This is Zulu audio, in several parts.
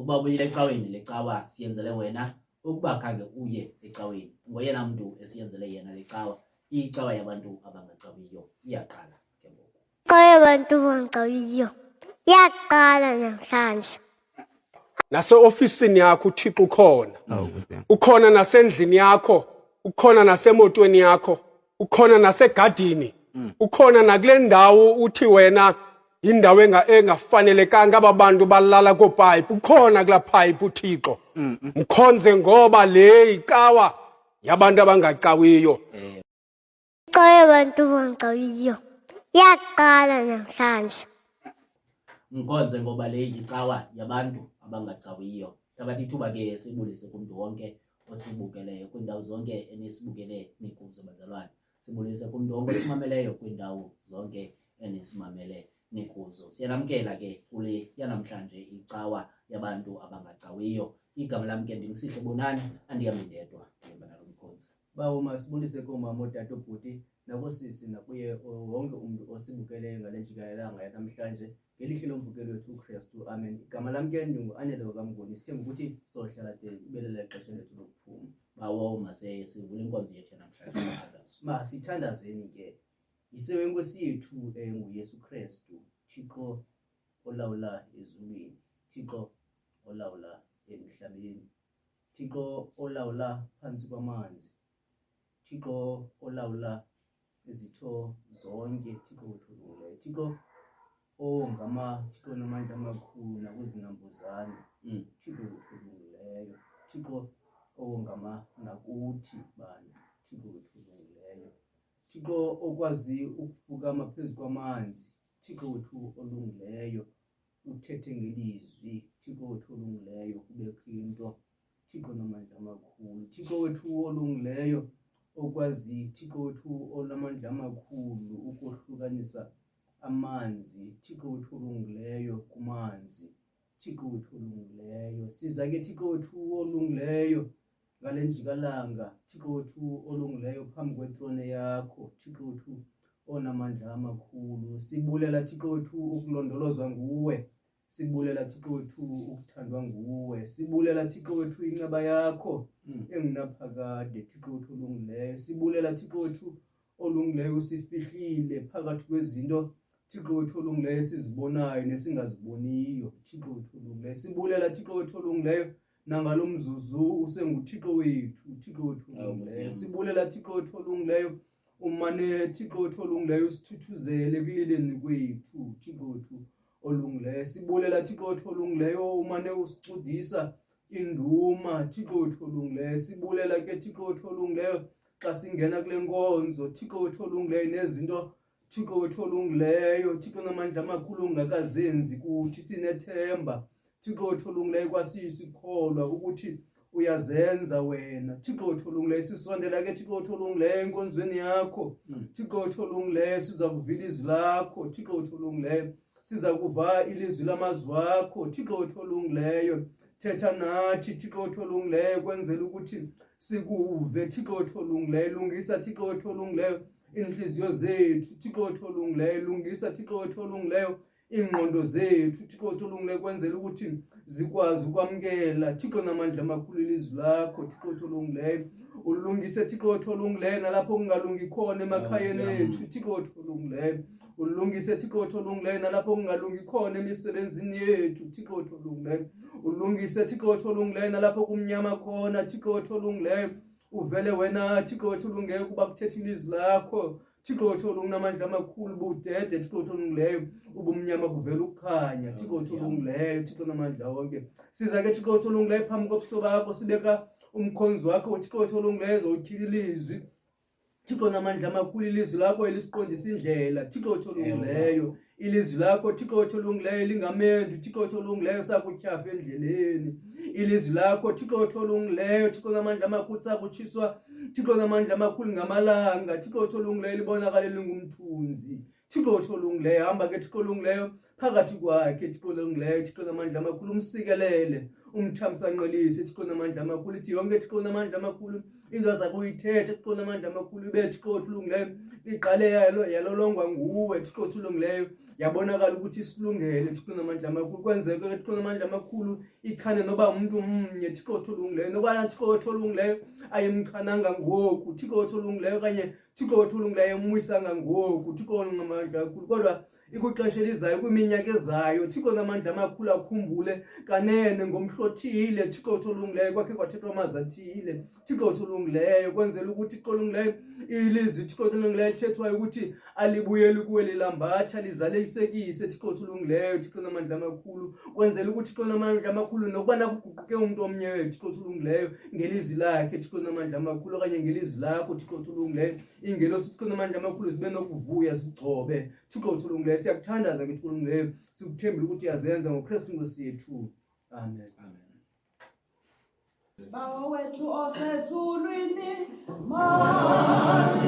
ukuba ubuyile ecaweni lecawa siyenzele wena ukuba khange uye ecaweni ngoyena muntu esiyenzele yena lecawa icawa yabantu abangacawiyo iyaqala ke ngoku icawa yabantu abangacawiyo iyaqala namhlanje nase-ofisini yakho uThixo ukhona nasendlini yakho ukhona nasemotweni yakho ukhona nasegadini ukhona nakule ndawo uthi wena indawo engafanelekanga abantu balala kopipe ukhona kula pipe uThixo mkhonze ngoba le icawa yabantu abangacawiyo icawa yabantu abangacawiyo iyaqala namhlanje mkhonze ngoba le icawa yabantu abangacawiyo tabathi ithuba ke sibulise kumntu wonke osibukeleyo kwiindawo zonke enisibukele nikuzo bazalwane sibulise kumntu wonke osimameleyo kwiindawo zonke enisimamele nikuzo siyanamkela ke kule yanamhlanje icawa yabantu abangacawiyo igama lam ke ndingusihle Bonani andihambi ndedwa nalo mkhonzi bawo masibulise koomama otata obhuti nakosisi nakuye wonke umntu osibukeleyo ngale njikayelanga yanamhlanje ngelihle lomvukelo wethu uKristu amen igama lam ke ndingu-Anele wakamnguni sithemba ukuthi sohlala de ibelela ixesha lethu lokuphuma bawo masivule inkonzo yethu yanamhlanje masithandazeni ke yisewe inkosi yethu nguYesu Kristu Thixo olawula ezulwini Thixo olawula emhlabeni Thixo olawula phansi kwamanzi Thixo olawula izitho zonke Thixo wethu Thixo Thixo namandla amakhulu nakuzinambuzane Thixo wethu Thixo nakuthi bantu Thixo wethu Thixo okwazi ukufukama phezu kwamanzi Thixo wethu olungileyo uthethe ngelizwi Thixo wethu olungileyo kubekho into Thixo namandla amakhulu Thixo wethu olungileyo okwazi Thixo wethu olamandla amakhulu ukohlukanisa amanzi Thixo wethu olungileyo kumanzi Thixo wethu olungileyo siza ke Thixo wethu olungileyo ngale njikalanga Thixo wethu olungileyo phambi kwethrone yakho Thixo wethu onamandla amakhulu sibulela Thixo wethu ukulondolozwa nguwe sibulela Thixo wethu ukuthandwa nguwe sibulela Thixo wethu inceba yakho engunaphakade Thixo wethu olungileyo sibulela Thixo wethu olungileyo usifihlile phakathi kwezinto Thixo wethu olungileyo sizibonayo nesingaziboniyo Thixo wethu olungileyo sibulela Thixo wethu olungileyo nangalo mzuzu usenguThixo wethu Thixo wethu olungileyo sibulela Thixo wethu olungileyo umane Thixo wethu olungileyo usithuthuzele kulileni kwethu Thixo wethu olungileyo sibulela Thixo wethu olungileyo umane usicudisa induma Thixo wethu olungileyo sibulela ke Thixo wethu olungileyo xa singena kule nkonzo Thixo wethu olungileyo nezinto Thixo wethu olungileyo Thixo namandla amakhulu ungakazenzi kuthi sinethemba Thixo wethu olungileyo kwasiyisikholwa ukuthi uyazenza wena Thixo wethu olungileyo sisondela ke Thixo wethu olungileyo enkonzweni yakho Thixo wethu olungileyo siza kuvila izwi lakho Thixo wethu olungileyo siza kuva ilizwi lamazwi akho Thixo wethu olungileyo thetha nathi Thixo wethu olungileyo kwenzela ukuthi sikuve Thixo wethu olungileyo lungisa Thixo wethu olungileyo inhliziyo zethu Thixo wethu olungileyo lungisa Thixo wethu olungileyo ingqondo zethu Thixo wethu olungileyo kwenzela ukuthi zikwazi ukwamkela Thixo namandla amakhulu ilizwi lakho Thixo wethu olungileyo ulungise Thixo wethu olungileyo nalapho kungalungi khona emakhayeni ethu Thixo wethu olungileyo ulungise Thixo wethu olungileyo nalapho kungalungi khona emisebenzini yethu Thixo wethu olungileyo ulungise Thixo wethu olungileyo nalapho kumnyama khona Thixo wethu olungileyo uvele wena Thixo wethu olungileyo kuba kuthetha ilizwi lakho Thixo wethu olunamandla amakhulu budede Thixo wethu olungileyo ubumnyama buvela ukukhanya Thixo wethu olungileyo Thixo namandla wonke siza ke Thixo wethu olungileyo phambi kobuso bakho sibeka umkhonzi wakho Thixo wethu olungileyo zothila ilizwi Thixo namandla amakhulu ilizwi lakho elisiqondisa indlela Thixo wethu olungileyo ilizwi lakho Thixo wethu olungileyo lingamendu Thixo wethu olungileyo sakutyhafa endleleni ilizwi lakho Thixo wethu olungileyo Thixo namandla amakhulu sakutshiswa Thixo namandla amakhulu ngamalanga Thixo wethu olungileyo libonakale lingumthunzi Thixo wethu olungileyo hamba ke Thixo olungileyo phakathi kwakhe Thixo olungileyo Thixo namandla amakhulu umsikelele umthamsanqelise Thixo namandla amakhulu ithi yonke Thixo namandla amakhulu into zakho uyithethe Thixo namandla amakhulu ibe Thixo olungileyo iqale yalolongwa nguwe Thixo olungileyo yabonakala ukuthi isilungele Thixo namandla amakhulu kwenzeke Thixo namandla amakhulu ichane noba umuntu mnye Thixo olungileyo noba Thixo olungileyo ayemchananga ngoku Thixo olungileyo kanye Thixo olungileyo umwisanga ngoku Thixo namandla amakhulu kodwa ikuxesha elizayo kwiminyaka ezayo Thixo namandla amakhulu akhumbule kanene ngomhlothile Thixo olungileyo kwakhe kwathethwa amazwi athile Thixo olungileyo kwenzela ukuthi Thixo olungileyo ilizwi Thixo olungileyo lithethwayo ukuthi alibuyeli kuwe lilambatha lizale isekise Thixo olungileyo Thixo namandla amakhulu kwenzela ukuthi Thixo namandla amakhulu nokuba nakuguquke umuntu omnye wethu Thixo olungileyo ngelizwi lakhe Thixo namandla amakhulu kanye ngelizwi lakho Thixo olungileyo ingelosi Thixo namandla amakhulu zibe nokuvuya sigcobe Thixo olungileyo siyakuthandaza ke Thixo olungileyo sikuthembile ukuthi uyazenza ngoKristu Nkosi yethu amen. Baba wethu osezulwini mani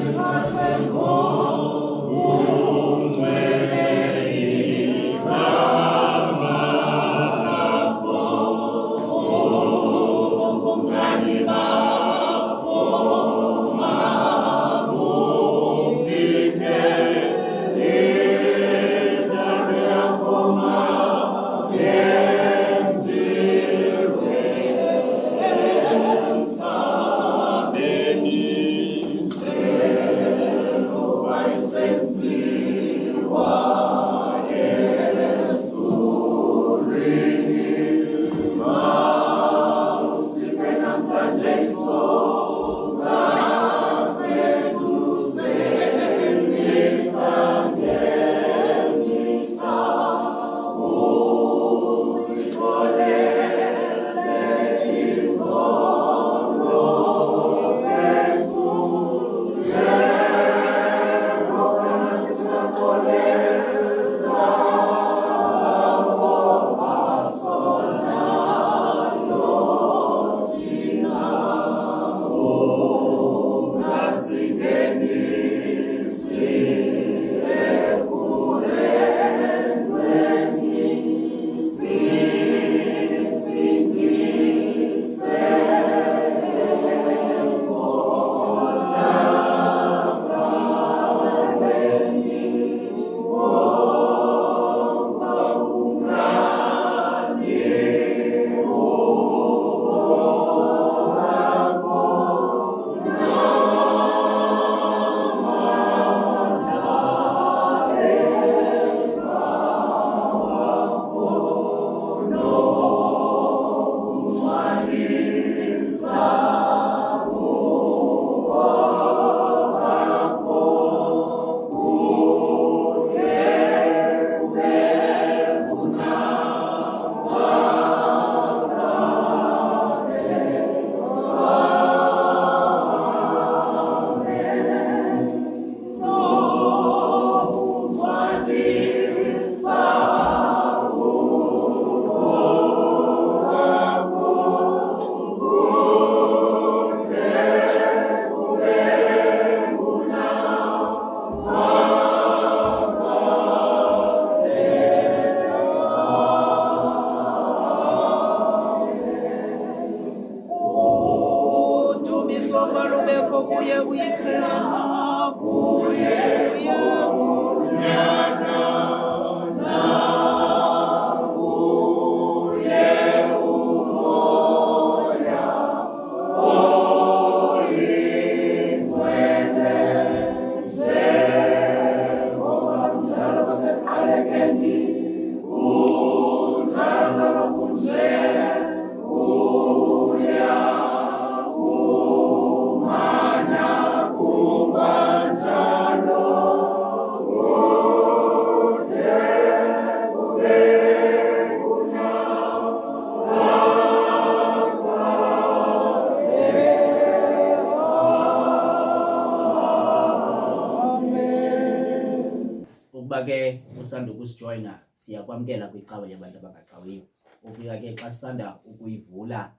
ke usanda ukusijoyina siyakwamkela kwicawa yabantu abangacawiyo. Ufika ke xa sisanda ukuyivula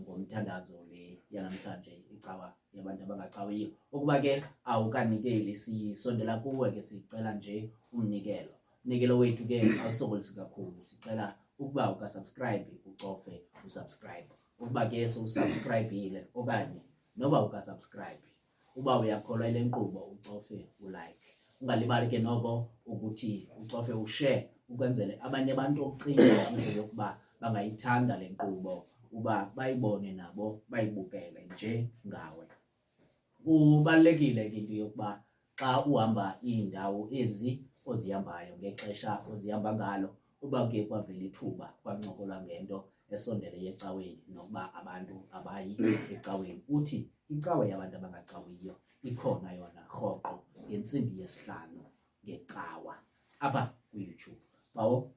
ngomthandazo le yanamhlanje icawa yabantu abangacawiyo. Ukuba ke awukanikeli sisondela kuwe ke sicela nje umnikelo. nikelo wethu ke awusokolisi kakhulu, sicela ukuba ukasubscribe ucofe usubscribe, ukuba ke usubscribe okanye noba ukasubscribe uba uyakholwa ile nkqubo ucofe ulike. Ungalibali ke noko ukuthi ucofe ushare ukwenzele abanye abantu ocinga into yokuba bangayithanda le nkqubo uba bayibone nabo bayibukele nje ngawe. Kubalulekile ke into yokuba xa uhamba iindawo ezi ozihambayo ngexesha ozihamba ngalo uba ke kwavela ithuba kwancokolwa ngento esondele ecaweni nokuba abantu abayi ecaweni, uthi icawe yabantu abangacawiyo ikhona yona rhoqo ngentsimbi yesihlanu ngecawa apha ku-YouTube. Bawo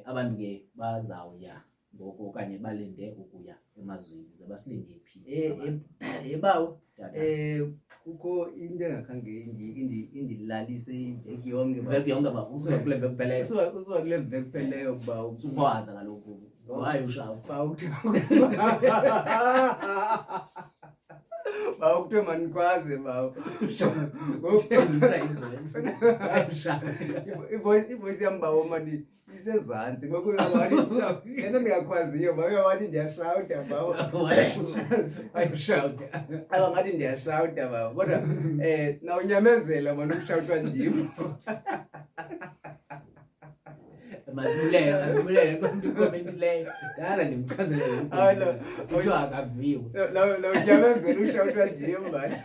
abantu ke bazawuya ngoku okanye balinde ukuya emazweni, ze basilinde phi? Bawo kukho into engakhange indilalise iveki yonke. Veki yonke ba usuka kule veki pheleyo. Usuka kule veki pheleyo bawo. Usukhwaza kaloku. Hayi ushawu. Bawo kuthiwe manikwaze bawo. Ngokuthengisa invoice. Hayi ushawu. Invoice yam bawo mani isezantsi ngoku ngento ndingakwaziyo bawo wathi ndiyashawuta bawo. Ayushawuta. Abangathi ndiyashawuta bawo kodwa nawunyamezela mani ukushawutwa ndim. Masibulele kumntu ukomentileyo. Dala ndimchazele kuthiwa akaviwe. Nawunyamezela ushawutwa ndim mani.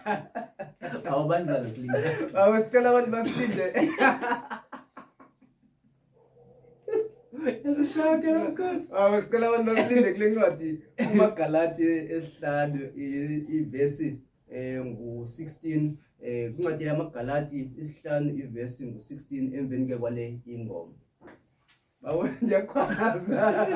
Abantu bazosilinde. Bawo sicela abantu basilinde. Yazishawuta lokhozi. Sicela abantu basilinde kule ncwadi uMagalati esihlanu ivesi ngu-16 kwincwadi yamaGalati isihlanu ivesi ngu-16 emveni ke kwale ingoma. Bawo ndiyakhwaza.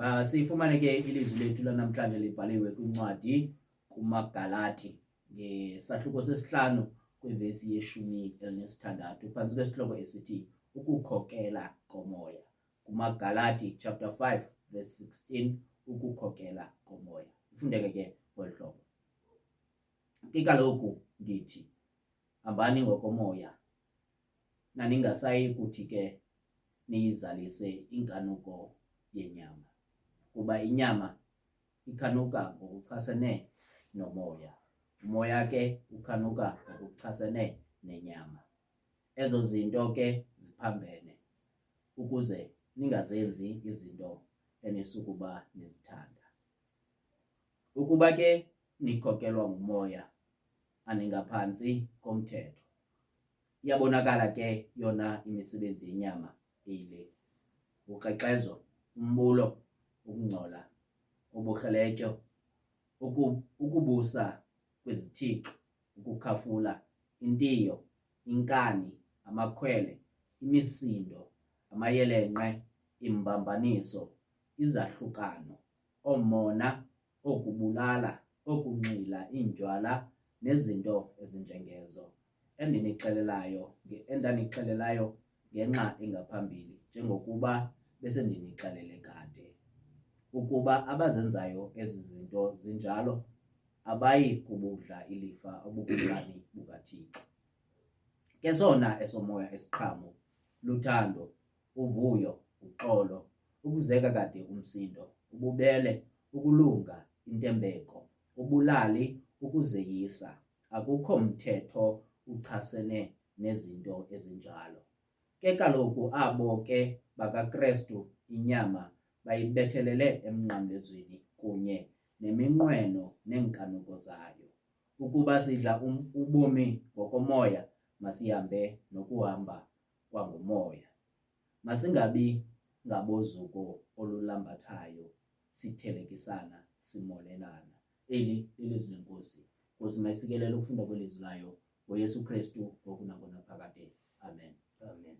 Sifumane ke ilizwi lethu lanamhlanje libhaliwe kwincwadi kumaGalati ngesahluko sesihlanu kwivesi ye-16 phantsi kwesihloko esithi ukukhokela komoya. KumaGalati chapter 5 verse 16, ukukhokela komoya. Ifundeke ke kweli hlobo. Kaloku ndithi hambani ngokomoya, naningasayi kuthi ke niyizalise inkanuko yenyama, kuba inyama ikhanuka ngokuchasene nomoya, umoya ke ukhanuka ngokuchasene nenyama. Ezo zinto ke ziphambene, ukuze ningazenzi izinto enisukuba nizithanda. Ukuba ke nikhokelwa ngumoya, aningaphantsi komthetho. Iyabonakala ke yona imisebenzi yenyama eyile: uqeqezo, umbulo, ukungcola, uburheletyo, ukubusa kwezithixo, ukukhafula, intiyo, inkani, amakhwele, imisindo, amayelenqe, imbambaniso, izahlukano, oomona, okubulala, okunxila iintywala nezinto ezinjengezo, endanixelelayo ngenxa engaphambili, njengokuba besendinixelele kade, ukuba abazenzayo ezi zinto zinjalo abayi kubudla ilifa obukumkani bukaThixo. Ke sona esomoya esiqhamo luthando, uvuyo, uxolo, ukuzeka kade umsindo, ububele, ukulunga, intembeko, ubulali, ukuzeyisa. Akukho mthetho uchasene nezinto ezinjalo. Ke kaloku abo ke bakaKrestu inyama bayibethelele emnqamlezweni kunye neminqweno neenkanuko zayo. Ukuba sidla ubomi ngokomoya, masihambe nokuhamba kwangumoya. Masingabi ngabozuko olulambathayo, sithelekisana, simonelana. Eli lilizwi lenkosi. Nkosi mayisikelele ukufunda kwelizwi layo ngoYesu Kristu ngoku naphakade. Amen. Amen.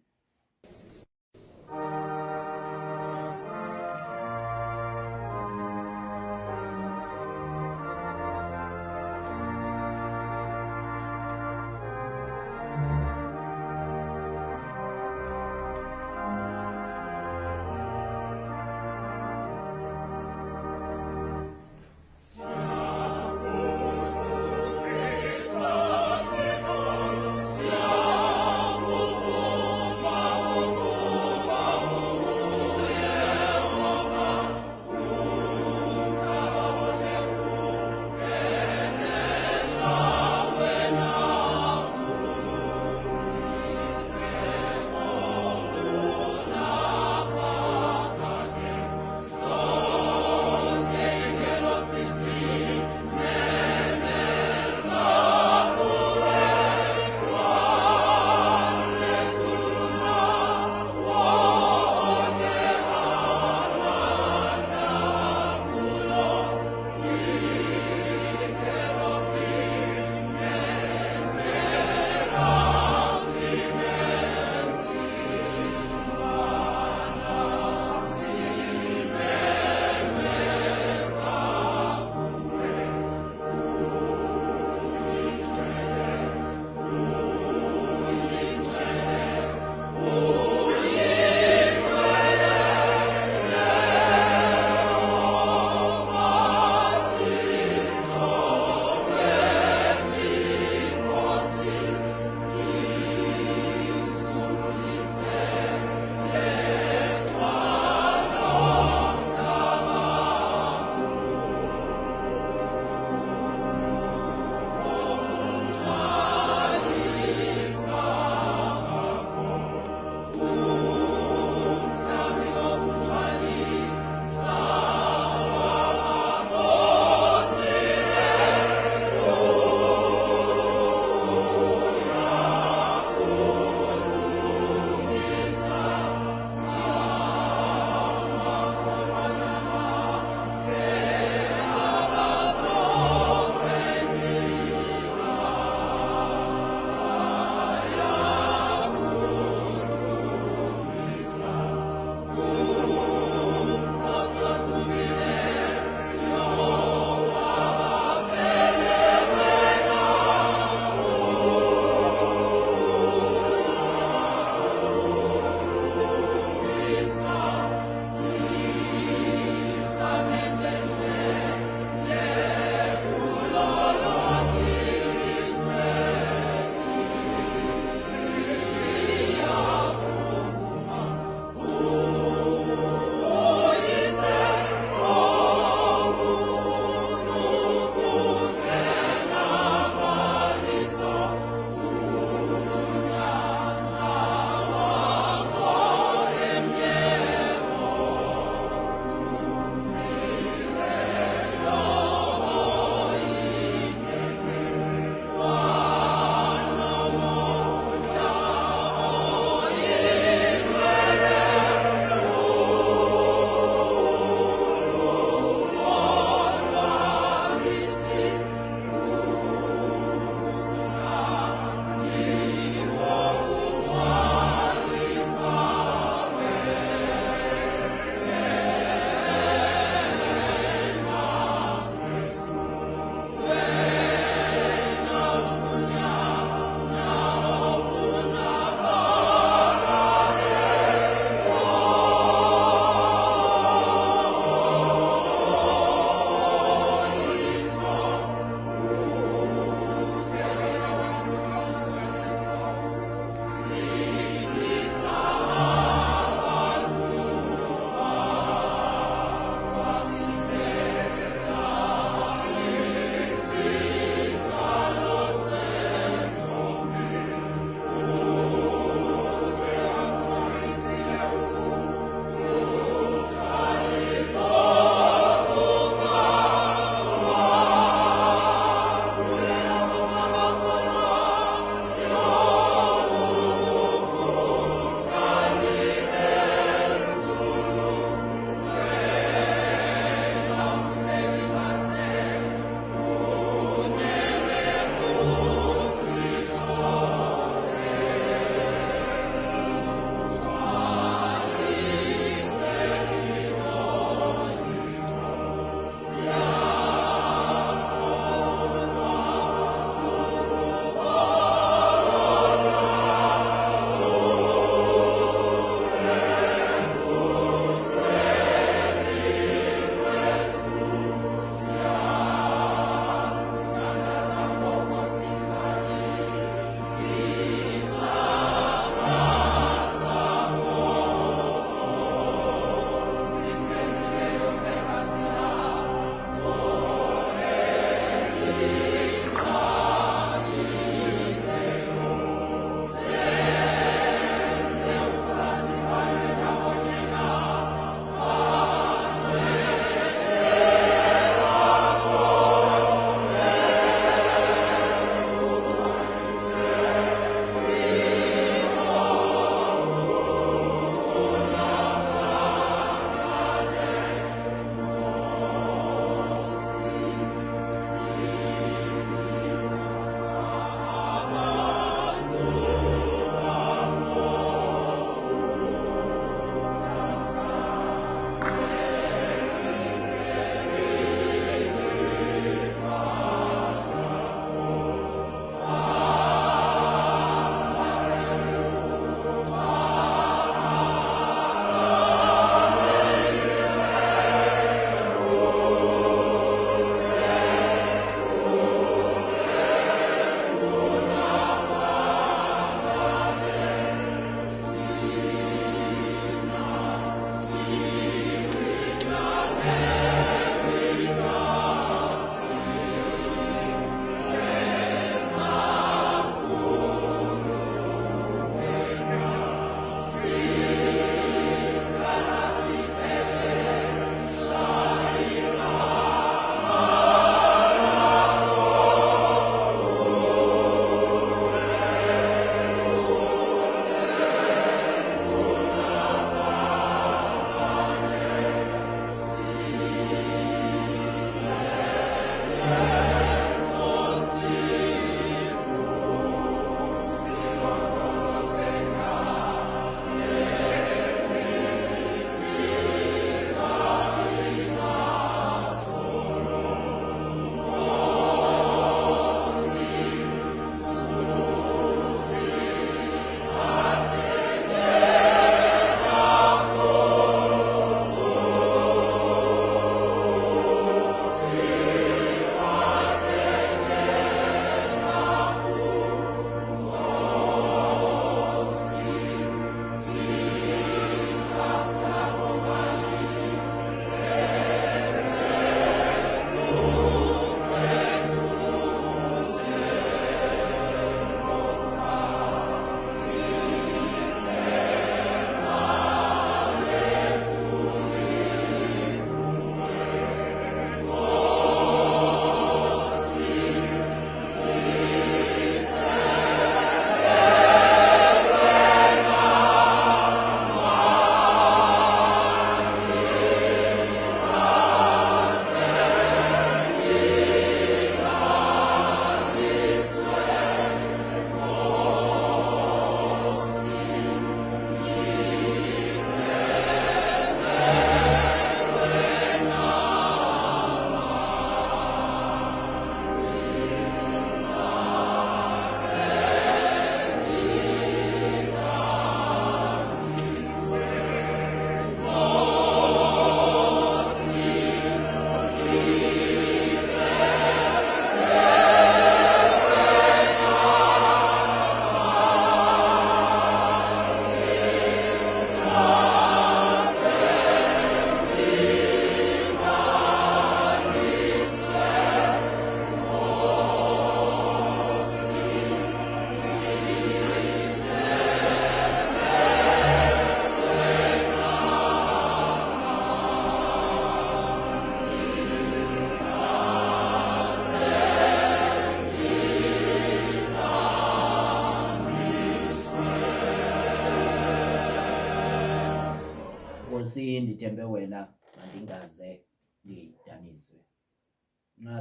Nkosi, ndithembe wena mandingaze ndidanise.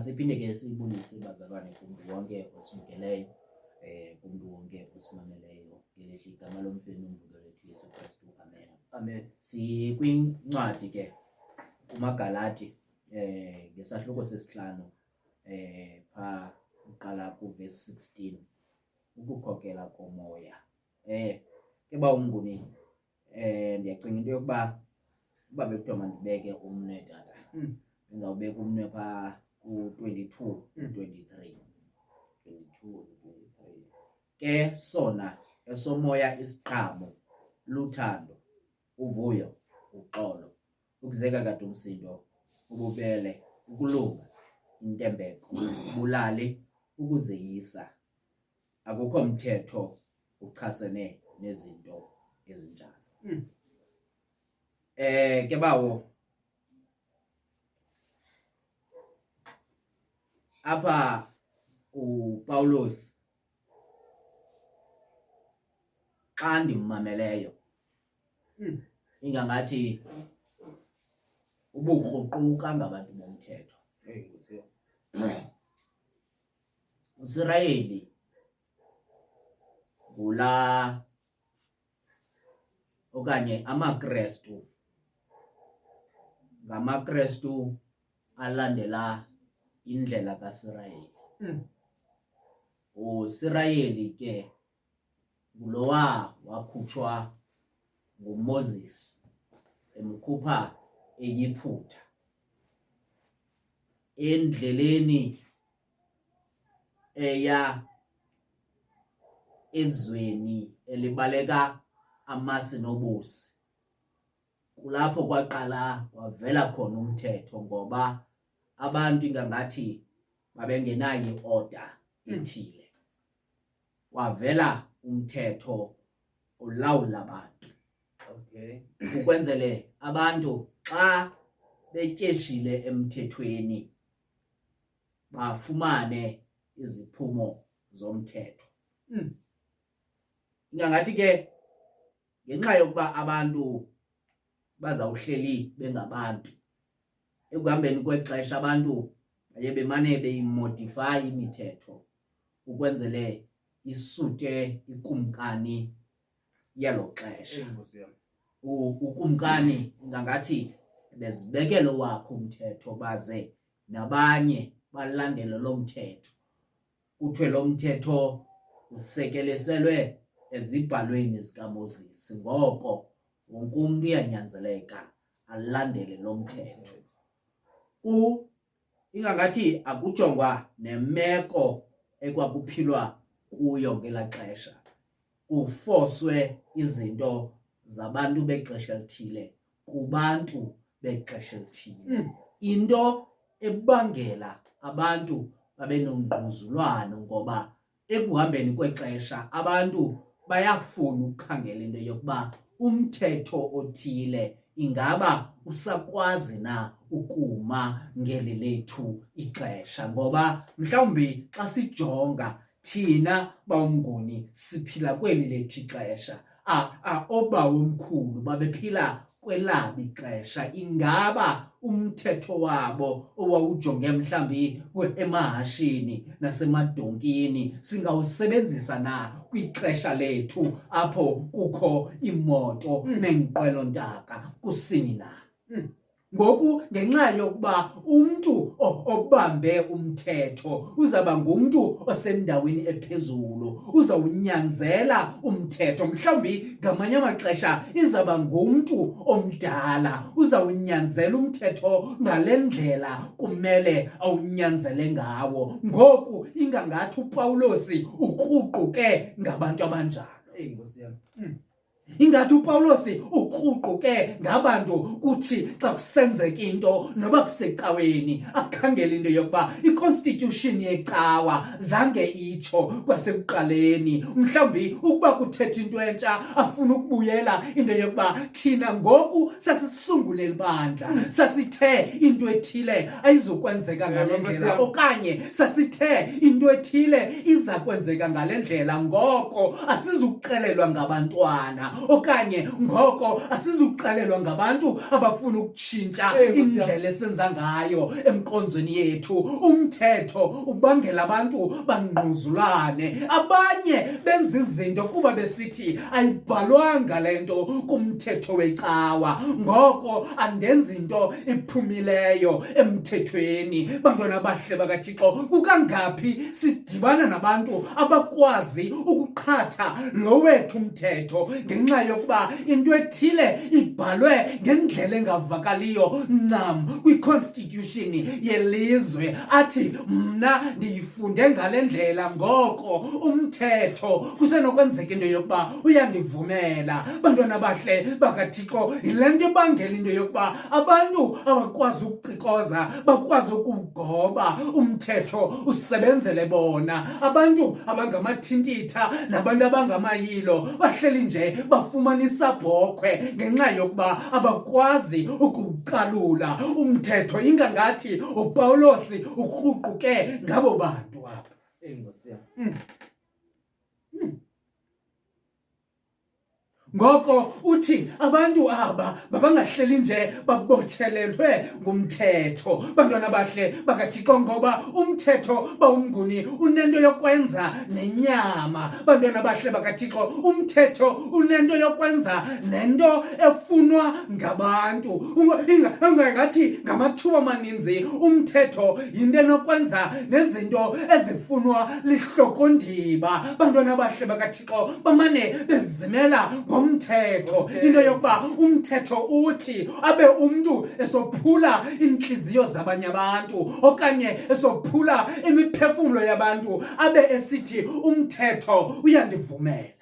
Siphinde ke sibulise bazalwane kumntu wonke osibukeleyo, kumntu wonke osimameleyo ngelihle igama lomfeni umvukelo wethu Yesu Kristu. Amen. Amen. Sikwincwadi ke kumaGalati ngesahluko sesihlanu pha uqala kuverse 16 ukukhokela komoya. Ke ba umnguni ndiyacinga into yokuba uba bekuthiwa mandibeke umnwe tata, ndizawubeka umnwe pha ku-22 23. Ke sona esomoya isiqhamo luthando, uvuyo, uxolo, ukuzeka kade umsindo, ububele, ukulunga, intembeko, ubulali, ukuzeyisa. Akukho mthetho uchasene nezinto ezinjalo. Ke bawo apha uPawulos xa ndimmameleyo ingangathi ubukruquka ngabantu bomthetho. uSirayeli ngula okanye amaKrestu ngamaKrestu alandela indlela kaSirayeli. uSirayeli ke ngulowa wakhutshwa nguMoses emkhupha eyiphutha endleleni eya ezweni elibaleka amasi nobusi. Kulapho kwaqala kwavela khona umthetho, ngoba abantu ingangathi babengenayo order ethile. Kwavela umthetho olawula abantu. Okay. Ukwenzele abantu xa betyeshile emthethweni bafumane iziphumo zomthetho. Ingangathi ke ngenxa yokuba abantu bazawuhleli bengabantu, ekuhambeni kwexesha abantu baye bemane beyimodify imithetho ukwenzele isute ikumkani yelo xesha. Ukumkani ingangathi bezibekele wakho umthetho baze nabanye balandele lo mthetho. Kuthiwe lo mthetho usekeleselwe ezibhalweni zikaMoses, ngoko wonke umuntu uyanyanzeleka alandele lo mthetho. Ingangathi akujongwa nemeko ekwakuphilwa kuyo ngelaa xesha, kufoswe izinto zabantu bexesha elithile kubantu bexesha elithile. Into ebangela abantu babe nongquzulwano ngoba ekuhambeni kwexesha abantu bayafuna ukukhangela into yokuba umthetho othile ingaba usakwazi na ukuma ngeli lethu ixesha. Ngoba mhlawumbi xa sijonga thina bawumnguni siphila kweli lethu ixesha, obawo omkhulu babephila kwelabo ixesha. Ingaba umthetho wabo owawujonge mhlawumbi emahashini nasemadonkini singawusebenzisa na kwixesha lethu apho kukho imoto neenqwelontaka kusini na? Ngoku ngenxa yokuba umntu obambe umthetho uzaba ngumntu osendaweni ephezulu, uzawunyanzela umthetho. Mhlawumbi ngamanye amaxesha izaba ngumntu omdala, uzawunyanzela umthetho ngale ndlela kumele awunyanzele ngawo. Ngoku ingangathi uPawulosi ukruquke ngabantu abanjalo. Ingathi uPawulosi ukruquke ngabantu kuthi xa kusenzeka into noba kusecaweni akhangela into yokuba iconstitution yecawa zange itsho kwasekuqaleni. Mhlawumbi ukuba kuthetha into entsha afuna ukubuyela into yokuba thina ngoku sasisungule ibandla, sasithe into ethile ayizukwenzeka ngale ndlela, okanye sasithe into ethile iza kwenzeka ngale ndlela, ngoko asizukuxelelwa ngabantwana okanye ngoko asizuqalelwa ngabantu abafuna ukutshintsha indlela esenza ngayo enkonzweni yethu. Umthetho ubangela abantu bangquzulane, abanye benza izinto kuba besithi ayibhalwanga le nto kumthetho wecawa, ngoko andenzi into iphumileyo emthethweni. Bantwana bahle bakaThixo, kukangaphi sidibana nabantu abakwazi ukuqhatha lo wethu umthetho ngenxa yokuba into ethile ibhalwe ngendlela engavakaliyo ncam kwi-constitution yelizwe, athi mna ndiyifunde ngale ndlela, ngoko umthetho kusenokwenzeka into yokuba uyandivumela. Bantwana bahle bakaThixo, yile nto ibangela into yokuba abantu abakwazi ukucikoza, bakwazi ukugoba umthetho usebenzele bona. Abantu abangamathintitha nabantu abangamayilo bahleli nje bafumana isabhokhwe ngenxa yokuba abakwazi ukuwucalula umthetho, ingangathi uPawulosi ukruquke ngabo bantu apha. Enkosi yami. Ngoko uthi abantu aba babangahleli nje babotshelelwe ngumthetho. Bantwana bahle bakaThixo, ngoba umthetho bawumnguni unento yokwenza nenyama. Bantwana bahle bakaThixo, umthetho unento yokwenza nento efunwa ngabantu. Ingathi ngamathuba amaninzi umthetho yinto enokwenza nezinto ezifunwa lihlokondiba. Bantwana bahle bakaThixo bamane bezimela umthetho, into yokuba umthetho uthi abe umntu esophula inhliziyo zabanye abantu okanye esophula imiphefumlo yabantu abe esithi umthetho uyandivumela.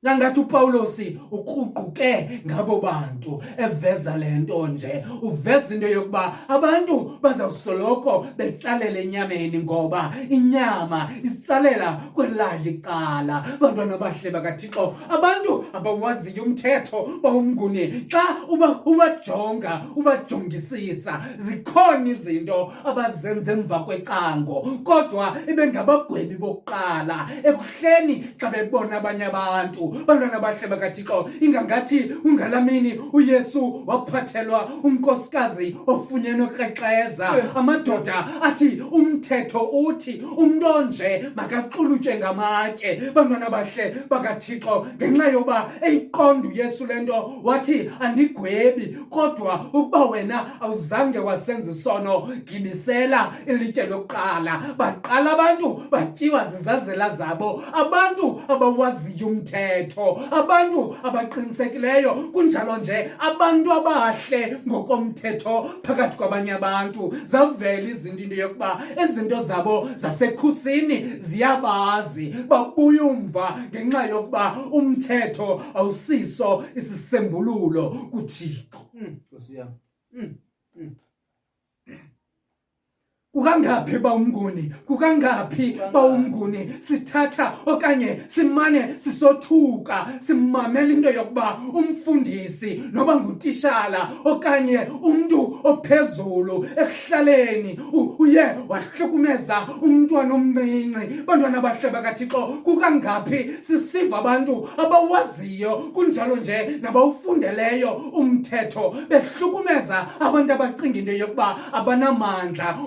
Nangathi uPawulosi ukruquke ngabo bantu eveza le nto nje, uveza into yokuba abantu bazawusoloko betsalela enyameni ngoba inyama isitsalela kwelayo icala. Bantwana bahle bakaThixo, abantu abawaziyo umthetho bawumnguni xa ubajonga ubajongisisa, zikhona izinto abazenza emva kwecango kodwa ibengabagwebi bokuqala ekuhleni xa bebona abanye abantu. Bantwana bahle bakaThixo, ingangathi ungalamini uYesu waphathelwa unkosikazi ofunyenwe okrexeza, amadoda athi umthetho uthi umntu onje makaqulutywe ngamatye. Bantwana bahle bakaThixo, ngenxa yoba eyiqonda uYesu le nto wathi andigwebi, kodwa ukuba wena awuzange wasenza isono gibisela ilitye lokuqala. Baqala abantu batyiwa zizazela zabo, abantu abawaziyo umthetho, abantu abaqinisekileyo, kunjalo nje abantu abahle ngokomthetho phakathi kwabanye abantu. Zavela izinto into yokuba izinto zabo zasekhusini ziyabazi, babuya umva ngenxa yokuba umthetho awusiso isisembululo kuThixo. Nkosi yami. Kukangaphi bawumnguni, kukangaphi bawumnguni sithatha okanye simane sisothuka simamela into yokuba umfundisi noba ngutishala okanye umntu ophezulu ekuhlaleni uye wahlukumeza umntwana omncinci. Bantwana bahle bakaThixo, kukangaphi sisiva abantu abawaziyo kunjalo nje nabawufundeleyo umthetho behlukumeza abantu abacinga into yokuba abanamandla.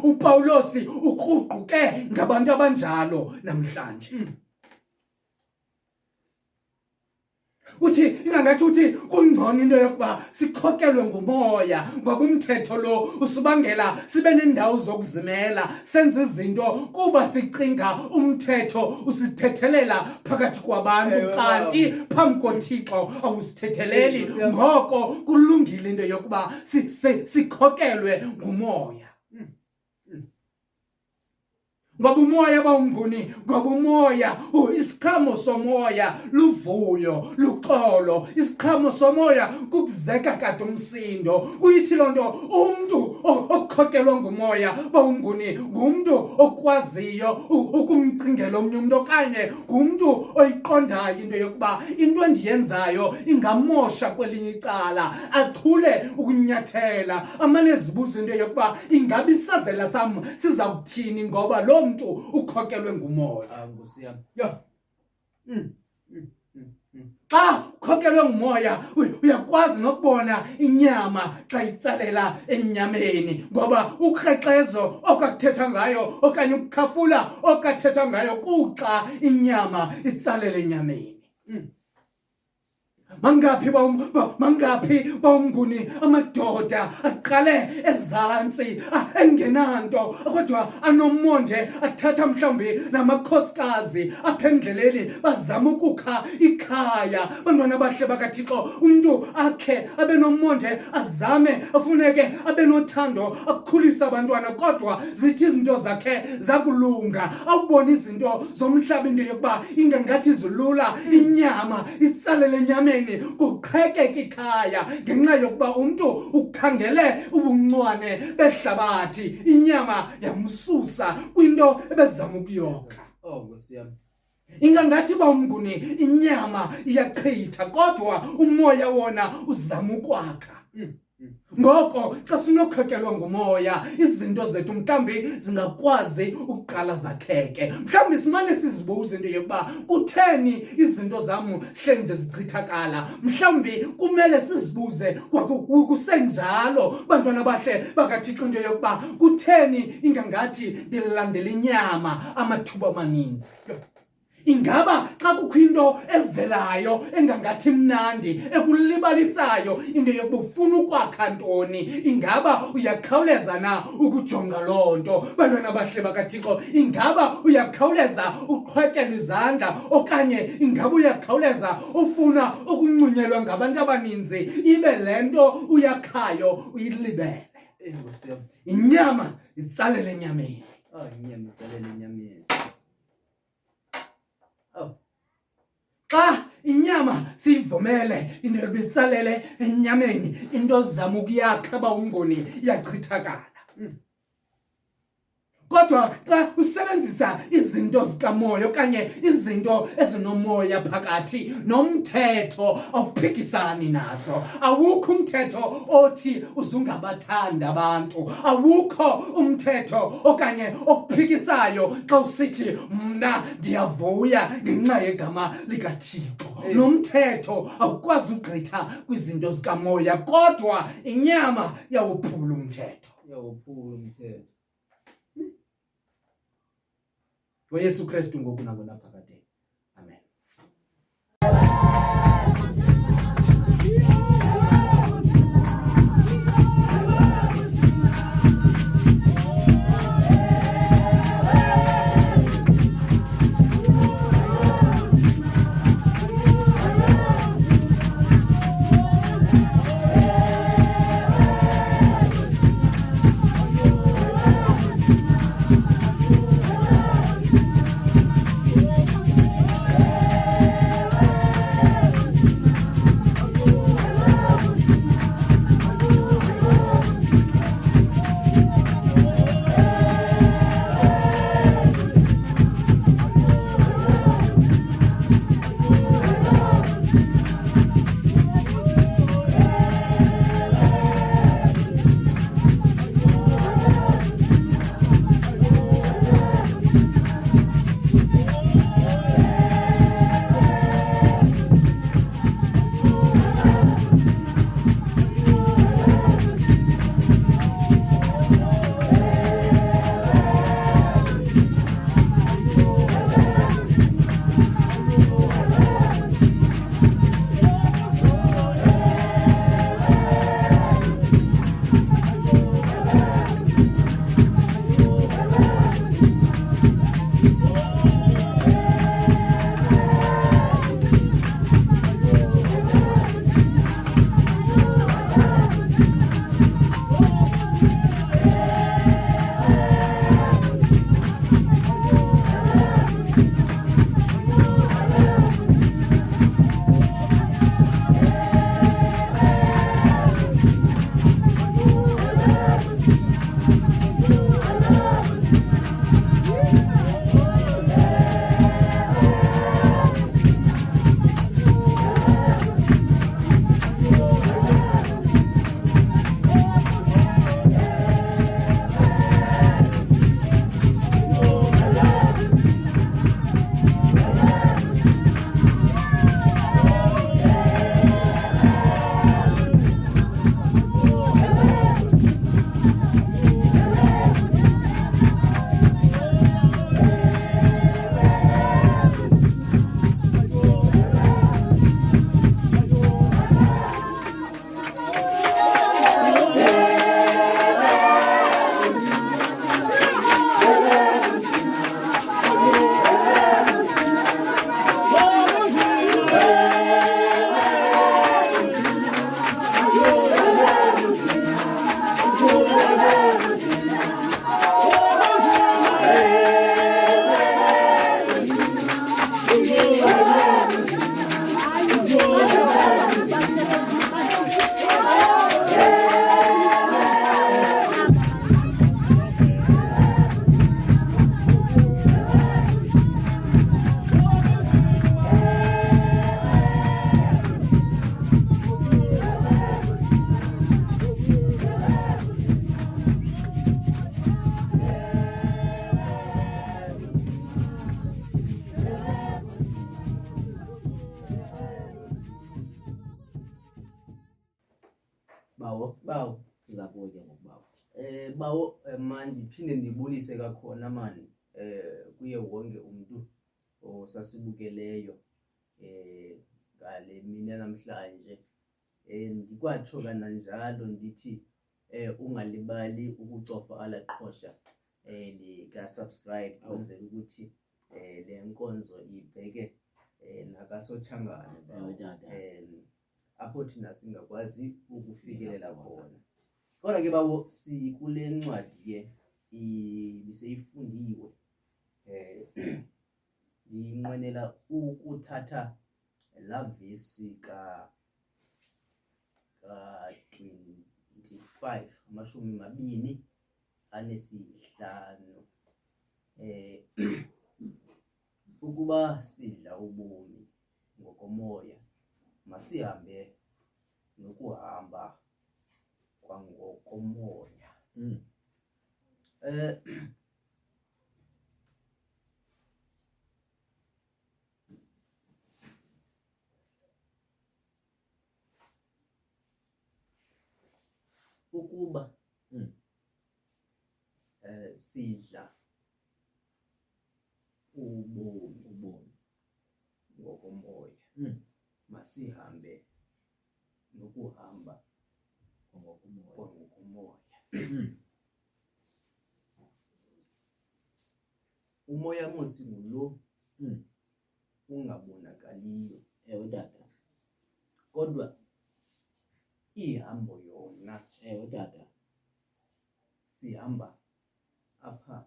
uPawulosi ukruquke ngabantu abanjalo namhlanje. Uthi ingangathi uthi kungcono into yokuba sikhokelwe ngumoya, ngoba umthetho lo usibangela sibe nendawo zokuzimela, senze izinto kuba sicinga umthetho usithethelela phakathi kwabantu, kanti phambi koThixo awusithetheleli. Ngoko kulungile into yokuba sikhokelwe ngumoya. Ngoba umoya bawumnguni, ngoba umoya isiqhamo somoya luvuyo, luxolo. Isiqhamo somoya kukuzeka kade umsindo. Kuyithi loo nto umntu okhokelwa ngumoya bawumnguni ngumntu okwaziyo ukumcingela omnye umntu okanye ngumntu oyiqondayo into yokuba into endiyenzayo ingamosha kwelinye icala, athule ukunyathela, amane zibuza into yokuba ingabi isazela sam siza kuthini ngoba lo mntu ukhokelwe ngumoya. Nkosi yami. Xa ukhokelwe ngumoya uyakwazi nokubona inyama xa itsalela enyameni, ngoba ukrekrezo okathetha ngayo okanye ukukhafula okathetha ngayo kuxa inyama itsalela enyameni. Mangaphi bawumnguni amadoda aqale ezantsi engenanto kodwa anomonde athatha mhlawumbi namakhosikazi apha endleleni bazama ukukha ikhaya. Bantwana bahle bakaThixo, umntu akhe abe nomonde azame afuneke abe nothando akukhulisa abantwana, kodwa zithi izinto zakhe zakulunga awubona izinto zomhlaba into yokuba ingangathi zilula, inyama itsalele enyameni kuqhekeka ikhaya ngenxa yokuba umntu ukhangele ubuncwane behlabathi, inyama yamsusa kwinto ebezama ukuyokha. Nkosi yami. Ingangathi bawumnguni inyama iyachitha kodwa umoya wona uzama ukwakha. Ngoko xa sinokhekelwa ngumoya izinto zethu mhlawumbi zingakwazi ukuqala zakheke. Mhlawumbi simane sizibuza into yokuba kutheni izinto zam sihle nje zichithakala. Mhlawumbi kumele sizibuze kusenjalo bantwana bahle bakaThixo into yokuba kutheni ingangathi ndilandela inyama amathuba amaninzi. Ingaba xa kukho into evelayo engangathi mnandi ekulibalisayo into yokuba ufuna ukwakha ntoni, ingaba uyakhawuleza na ukujonga loo nto? Bantwana bahle bakaThixo, ingaba uyakhawuleza uqhwetyela izandla okanye ingaba uyakhawuleza ufuna ukuncunyelwa ngabantu abaninzi ibe le nto uyakhayo uyilibele? Nkosi yami. Inyama itsalele enyameni. Inyama itsalele enyameni. Xa inyama siyivumele into yokuba itsalele enyameni, into zama ukuyakha bawumnguni iyachithakala. Kodwa xa usebenzisa izinto zikamoya okanye izinto ezinomoya phakathi nomthetho awuphikisani nazo. Awukho umthetho othi uzungabathanda abantu, awukho umthetho okanye okuphikisayo xa usithi mna ndiyavuya ngenxa yegama likaThixo. Nomthetho awukwazi ugqitha kwizinto zikamoya, kodwa inyama yawuphula umthetho. Yawuphula umthetho. ngoYesu Kristu ngoku nangonaphakade. Amen. bawo siza kuwe ke ngokubawo. Bawo manje ndiphinde ndibulise kakhona mani kuye wonke umuntu osasibukeleyo ngale mina namhlanje ndikwatsho kananjalo ndithi ungalibali ukucofa alaqhosha lika subscribe kwenzela ukuthi le nkonzo ibheke nakasochangane bawo apho thina singakwazi ukufikelela khona. Kodwa ke bawo sikule ncwadi ke ibiseyifundiwe ndinqwenela ukuthatha la vesi ka 25 25 ukuba sidla ubomi ngokomoya masihambe nokuhamba kwangokomoya. Ukuba sidla ubomi ngokomoya masihambe nokuhamba kwangokomoya. Umoya mosi ngulo ungabonakaliyo Tata. kodwa ihambo yona Tata. sihamba apha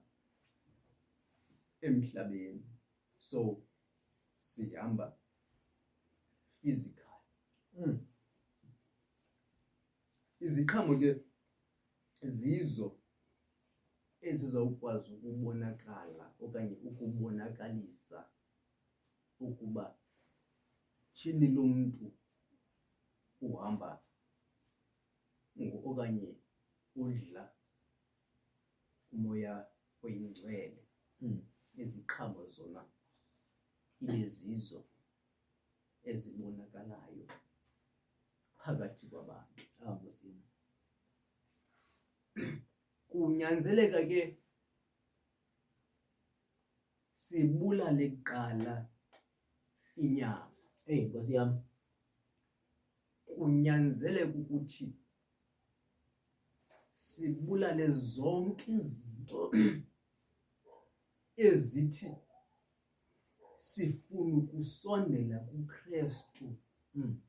emhlabeni, so sihamba physical. Iziqhamo ke zizo ezizawukwazi ukubonakala okanye ukubonakalisa ukuba thini lo muntu uhamba okanye udla umoya oyingcwele. Iziqhamo zona ilezizo ezibonakalayo phakathi kwabantu. Kunyanzeleka ke sibulale kuqala inyama. Nkosi yami. Kunyanzeleka ukuthi sibulale zonke izinto ezithi sifuna ukusondela kuKristu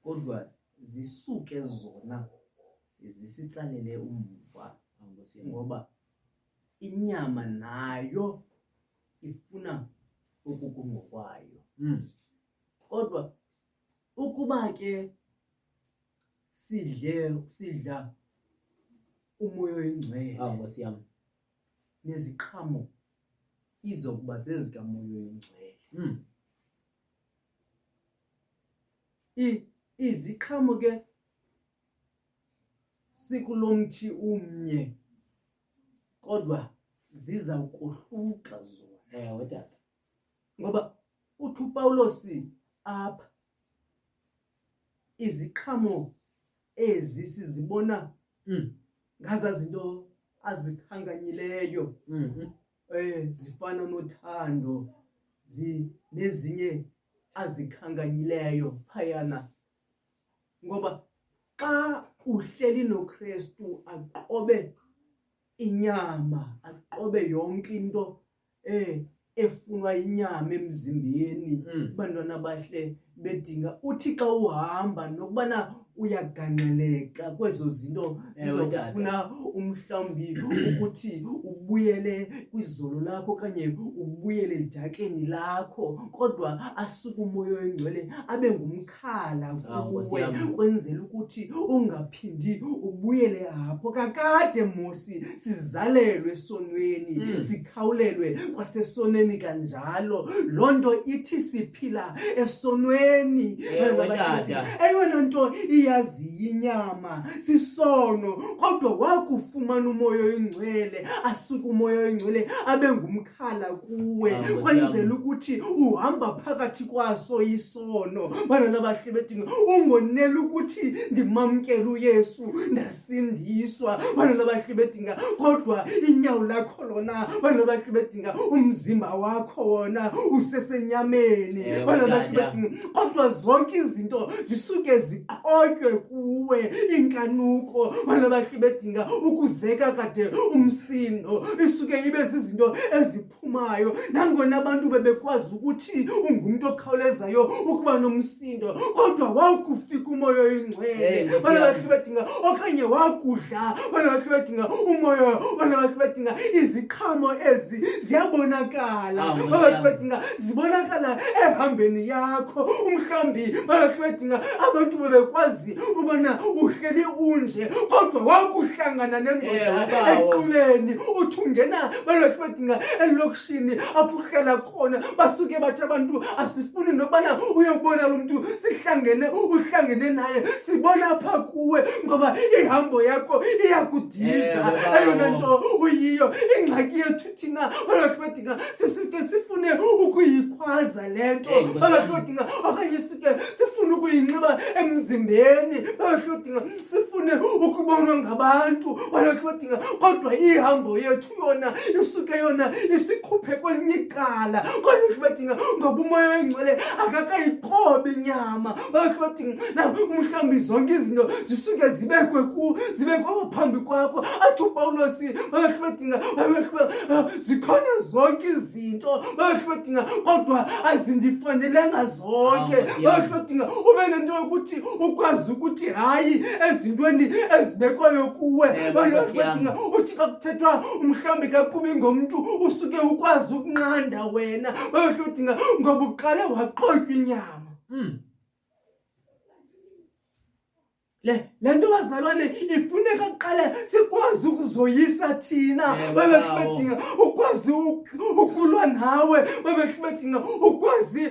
kodwa zisuke zona zisitsalele umva, ngoba inyama nayo ifuna ukukungokwayo. Kodwa ukuba ke sidla umoya oyingcwele Nkosi yami. neziqhamo izokuba zezikamoya oyingcwele. Iziqhamo ke sikulomthi umnye kodwa ziza kohluka zona. Tata. Ngoba uthi uPawulos apha iziqhamo ezi sizibona ngaza zinto azikhanganyileyo zifana nothando nezinye azikhanganyileyo phayana. Ngoba xa uhleli noKristu aqobe inyama, aqobe yonke into efunwa inyama emzimbeni, bantwana bahle bedinga uthi xa uhamba nokubana uyaganqeleka kwezo zinto zizofuna umhlawumbi ukuthi ubuyele kwizolo lakho okanye ubuyele lidakeni lakho, kodwa asuke umoya oyingcwele abe ngumkhala kuwe kwenzela ukuthi ungaphindi ubuyele apho. Kakade mosi sizalelwe esonweni, sikhawulelwe kwasesonweni kanjalo. Loo nto ithi siphila esonweni emzimbeneni. Eyona nto iyaziyo inyama sisono, kodwa wakufumana umoya oyingcwele, asuka umoya oyingcwele abe ngumkhala kuwe, kwenzela ukuthi uhamba phakathi kwaso isono. Bana labahle bethi ungonela ukuthi ndimamkele uYesu ndasindiswa. Bana labahle bethi kodwa inyawo lakho lona, bana labahle bethi umzimba wakho wona usesenyameni. Bana labahle bethi kodwa zonke izinto zisuke ziqhotywe kuwe, inkanuko. Bana labahle bethi ukuzeka kade umsindo isuke ibe zizinto eziphumayo. Nangona abantu bebekwazi ukuthi ungumuntu okhawulezayo ukuba nomsindo, kodwa wakufika umoya oyingcwele. Bana labahle bethi okanye wakudla. Bana labahle bethi umoya. Bana labahle bethi iziqhamo ezi ziyabonakala. Bana labahle bethi zibonakala ehambeni yakho. Umhlambi bana labahle bethi abantu bebekwazi ubona uhleli unje, kodwa wakuhlangana nendoda equleni. Uthi ungena bana labahle bethi elokishini apho uhlala khona, basuke bathi abantu asifuni nokubana uyobona lo muntu uhlangene naye, sibona apha kuwe ngoba ihambo yakho iyakudiza. Eyona nto uyiyo ingxaki yethu thina bana labahle bethi sisike sifune ukuyikhwaza lento. Bana labahle bethi okanye sike sifune ukuyinxiba emzimbeni. Bana labahle bethi sifune ukubonwa ngabantu. Bana labahle bethi kodwa ihambo yethu yona isuke yona isikhuphe kwelinye icala. Bana labahle bethi ngoba umoya oyingcwele akakayiqhobi inyama. Bana labahle bethi umhlambi zonke izinto zisuke zibekwe phambi kwakho. Athi uPawulos bana labahle bethi zikhona zonke izinto. Bana labahle bethi kodwa azindifanelanga zonke. Bana labahle bethi ube nento yokuthi ukwazi ukuthi hayi ezintweni ezibekwayo kuwe. Bana labahle bethi uthi xa kuthethwa umhlambi kakubi ngomuntu usuke ukwazi ukunqanda wena. Bana labahle bethi ngoba uqale waqhotywa inyama. Le nto bazalwane ifuneka kuqala sikwazi ukuzoyisa thina. Bana labahle bethi ukwazi ukulwa nawe. Bana labahle bethi ukwazi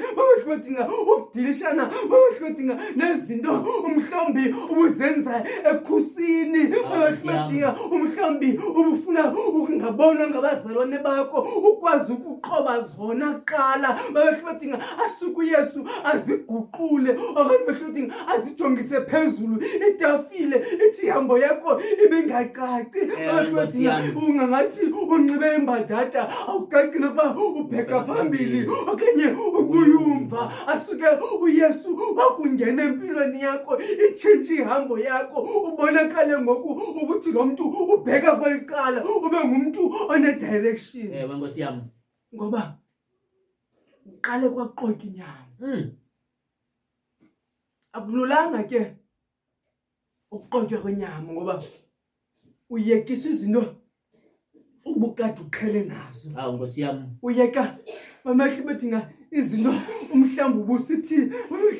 ukudilishana. Bana labahle bethi nezinto umhlambi ubuzenza ekhusini. Bana labahle bethi umhlambi ubufuna ukungabonwa ngabazalwane bakho, ukwazi ukuqhoba zona kuqala. Bana labahle bethi asuke uYesu aziguqule, okanye bana labahle bethi azijongise phezulu itafile, ithi ihambo yakho ibingacaci. Ungangathi unxibe imbadada awucaci nokuba ubheka phambili okanye ukuyumva. Asuke uYesu wakungena empilweni yakho, itshintshe ihambo yakho, ubonakale ngoku ukuthi lo muntu ubheka kwelicala, ube ngumuntu one-direction. Nkosi yami, ngoba uqale kwaqoqa inyama. Akululanga ke ukuqotywa kwenyama ngoba uyekisa izinto ubukade uqhele nazo. Nkosi yami, uyeka bamahle bethi izinto umhlambi ubusithi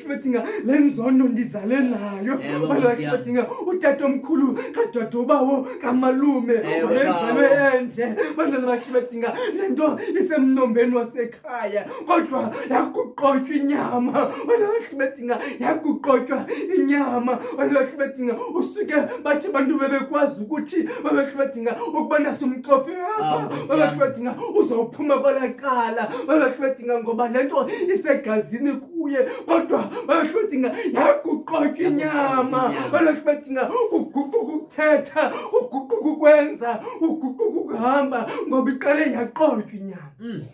bethi le nzondo ndizale nayo. Balahle bethi utatomkhulu kadwadobawo kamalume wayezalwe enje. Balahle bethi le nto isemnombeni wasekhaya, kodwa yakuqotywa inyama. Balahle bethi yakuqotywa inyama. Balahle bethi usuke bathi abantu bebekwazi ukuthi balahle bethi ukubana simcofe apha. Balahle bethi uzawuphuma kwalaqala. Balahle bethi ngoba lento isegazini kuye, kodwa balahle bethi yakuqotywa inyama. Balahle bethi uguquka ukuthetha, uguquka ukwenza, uguquka ukuhamba ngoba iqale yaqotywa inyama.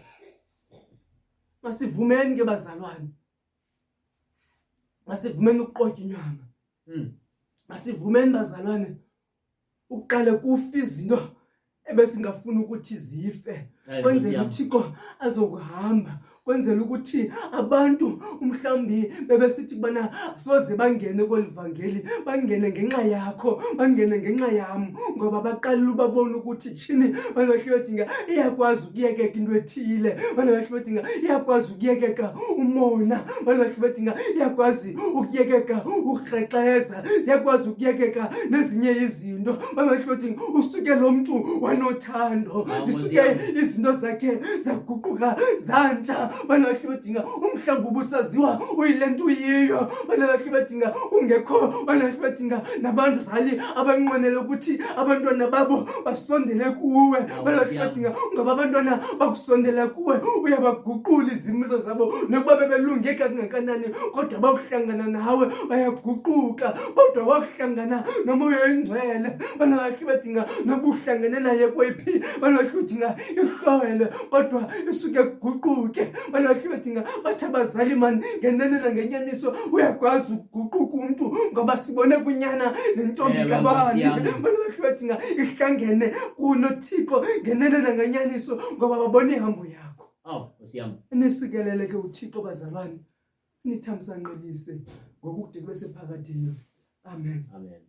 Masivumeni ke bazalwane, masivumeni ukuqotywa inyama. Masivumeni bazalwane uqale kufa izinto ebesingafuni ukuthi zife, kwenzela uThixo azokuhamba, kwenzela ukuthi abantu umhlambi bebesithi bana soze bangene kwelivangeli, bangene ngenxa yakho, bangene ngenxa yami, ngoba baqalile ubabona ukuthi tshini balahle bethi iyakwazi ukuyekeka into ethile, balahle bethi iyakwazi ukuyekeka umona, balahle bethi iyakwazi ukuyekeka ukreqeza, ziyakwazi ukuyekeka nezinye izinto. Balahle bethi usuke lo muntu wanothando, zisuke izinto zakhe zaguquka zantsha. bana bakhe badinga umhlanga ubusaziwa uyile nto uyiyo, bana bakhe badinga ungekho, bana bakhe badinga nabazali abanqwenele ukuthi abantwana babo basondele kuwe, bana bakhe badinga ngoba abantwana bakusondela kuwe uyabaguqula izimilo zabo nokuba bebelunge kangakanani kodwa bakuhlangana nawe bayaguquka, kodwa wakuhlangana nomoya oyingcwele, bana bakhe badinga noba uhlangane naye kwephi, bana bakhe badinga ihlwele kodwa isuke kuguquke, bana bakhe badinga bathi abazali mani ngenene nangenyaniso uyakwazi ukuguquka umntu ngoba sibone kunyana nentombi kabani, bana bakhe badinga ihlangene kunoThixo ngenene nangenyaniso ngoba babona ihambo yakho. Osiyami. Nisikelele ke uThixo bazalwane, nithamsanqelise ngokude kwesephakathini. Amen. Amen.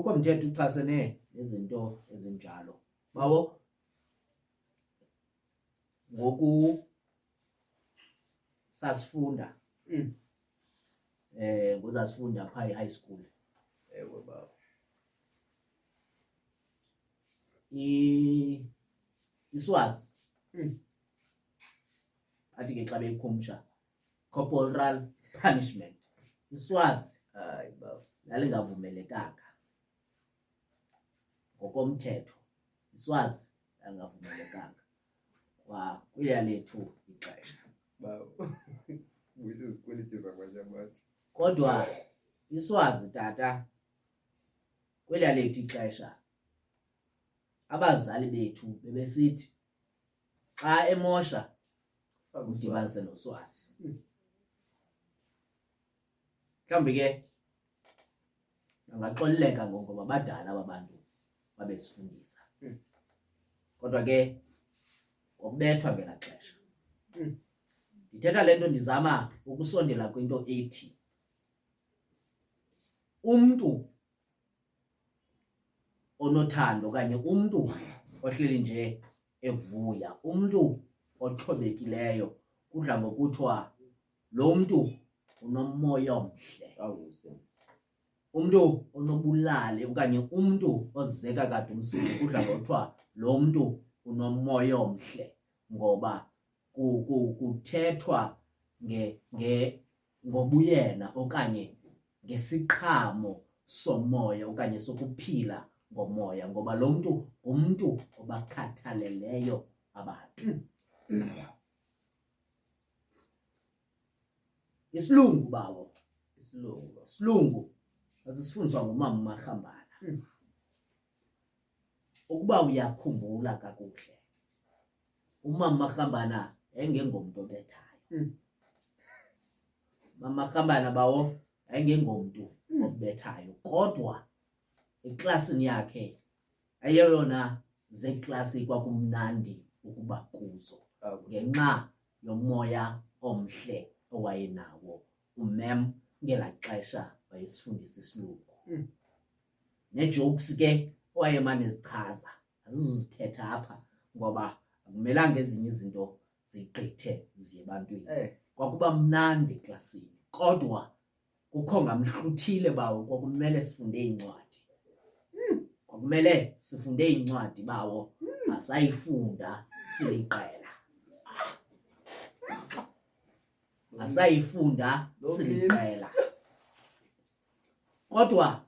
Akukho mthetho uchasene nezinto ezinjalo. Bawo ngoku sasifunda ngozasifunda pha high school. Ewe baba. Iswazi athi ke xa beyikhumsha corporal punishment. Iswazi Hayi baba. lalingavumelekanga ngokomthetho. Iswazi langavumelekanga kwa kwilya lethu ixesha. Baba. Uyisikweliti zabanye abantu. Kodwa iswazi tata kwelya lethu ixesha abazali bethu bebesithi xa emosha udibanise noswazi. Mhlawumbi ke angaxoleleka ngoba badala aba bantu babesifundisa. Kodwa ke ngokubethwa ngela xesha. Ndithetha le nto ndizama ukusondela kwinto ethi umntu onothando okanye umntu ohleli nje evuya, umntu othobekileyo kudla ngokuthiwa lo mntu unomoya omhle. Umntu onobulali okanye umntu ozeka kade umsindo kudla ngokuthiwa lo mntu unomoya omhle ngoba kuthethwa ngobuyena okanye ngesiqhamo somoya okanye sokuphila ngomoya ngoba lo mntu ngumntu obakhathaleleyo abantu. Isilungu bawo, isilungu asifundiswa ngumama Marhambana. Ukuba uyakhumbula kakuhle, umama Marhambana engengomntu obethayo. Mama Marhambana bawo engengomntu obethayo kodwa eklasini yakhe ayeyona zeklasi kwakumnandi ukuba kuzo ngenxa yomoya omhle owayenawo umem ngela xesha wayesifundisa isilungu. Nejokes ke owayemane zichaza azizuzithetha apha ngoba akumelanga ezinye izinto zigqithe ziye ebantwini. Kwakuba mnandi eklasini kodwa kukho ngamhluthile bawo kwakumele sifunde iincwadi. Kwakumele sifunde iincwadi bawo asayifunda siliqela. Asayifunda siliqela. Kodwa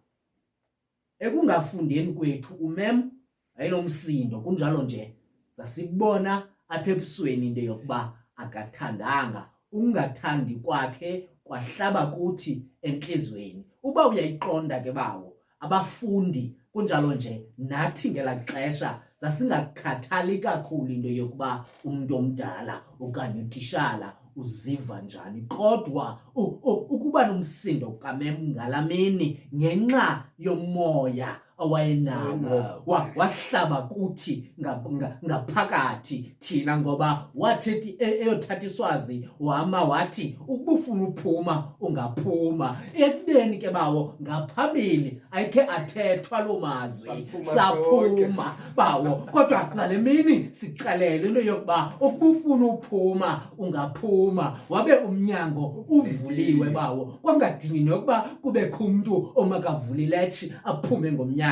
ekungafundeni kwethu umem ayinomsindo kunjalo nje sasikubona apha ebusweni into yokuba akathandanga. Ungathandi kwakhe kwahlaba kuthi entliziyweni. Uba uyayiqonda ke bawo abafundi kunjalo nje nathi ngelaa xesha zasingakhathali kakhulu into yokuba umntu omdala okanye utishala uziva njani kodwa ukuba nomsindo kamem ngalamini ngenxa yomoya awayenawo wahlaba kuthi ngaphakathi thina ngoba wathi eyothatha iswazi wama wathi ukuba ufuna uphuma ungaphuma. Ekubeni ke bawo ngaphambili ayikhe athethwa loo mazwi saphuma bawo kodwa ngale mini sixelele into yokuba ukuba ufuna uphuma ungaphuma wabe umnyango uvuliwe bawo. Kwangadingi nokuba kubekho umntu omakavuliletshe aphume ngomnyango.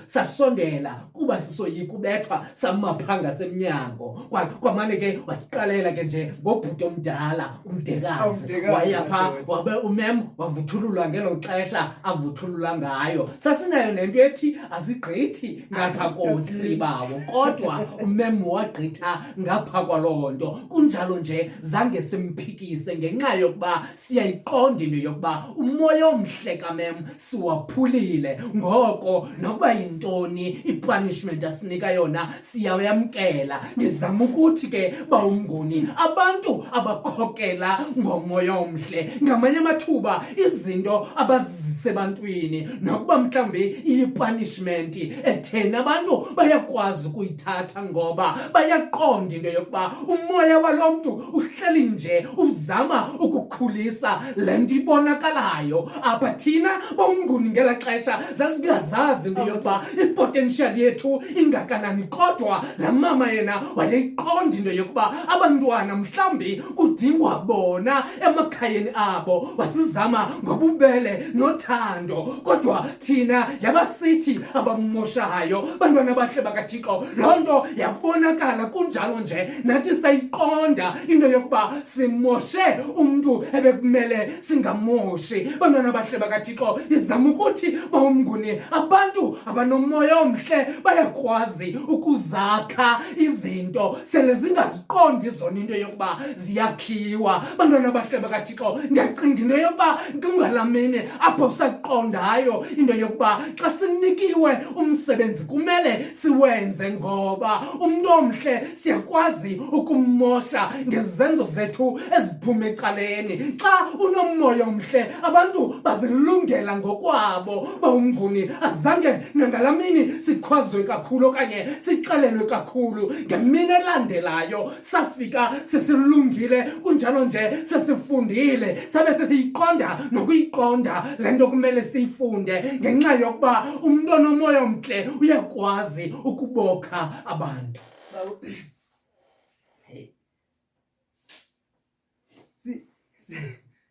Sasondela kuba sisoyika ubethwa samaphanga semnyango. Kwamane ke wasiqalela ke nje ngobhuti omdala umdekazi wayapha wabe umem wavuthululwa ngelo xesha avuthulula ngayo. Sasinayo nento ethi azigqithi ngapha kotli bawo kodwa umem wagqitha ngapha kwaloo nto. Kunjalo nje zange simphikise ngenxa yokuba siyayiqonda into yokuba umoya omhle kamem siwaphulile ngoko nokuba yintoni ipunishment asinika yona siyayamkela. Ndizama ukuthi ke bawumnguni abantu abakhokela ngomoya omhle ngamanye amathuba izinto abazisebantwini nokuba mhlambi iyipunishment ethena abantu bayakwazi ukuyithatha ngoba bayaqonda into yokuba umoya walo mntu uhleli nje uzama ukukhulisa le nto ibonakalayo apha. Thina bawumnguni ngela xesha zasingazazi into yokuba ipotential yethu ingakanani kodwa la mama yena wayeyiqonda into yokuba abantwana mhlambi kudingwa bona emakhayeni abo wasizama ngobubele nothando kodwa thina yabasithi abamoshayo bantwana bahle bakaThixo. Loo nto yabonakala kunjalo nje nathi sayiqonda into yokuba simoshe umntu ebekumele singamoshi. Bantwana bahle bakaThixo izama ukuthi bawumnguni abantu abanomoya omhle bayakwazi ukuzakha izinto sele zingaziqondi zona into yokuba ziyakhiwa. Bantwana bahle bakaThixo ndiyacinga into yokuba kungalamini apho saqondayo into yokuba xa sinikiwe umsebenzi kumele siwenze ngoba umntu omhle siyakwazi ukummosha ngezenzo zethu eziphume ecaleni. Xa unomoya omhle abantu bazilungela ngokwabo bawumnguni. Azange nangalamini sikhwazwe kakhulu okanye sixelelwe kakhulu. Ngemini elandelayo safika sesilungile kunjalo nje sesifundile sabe sesiyiqonda nokuyiqonda le nto kumele siyifunde ngenxa yokuba umntu onomoya omhle uyakwazi ukubokha abantu.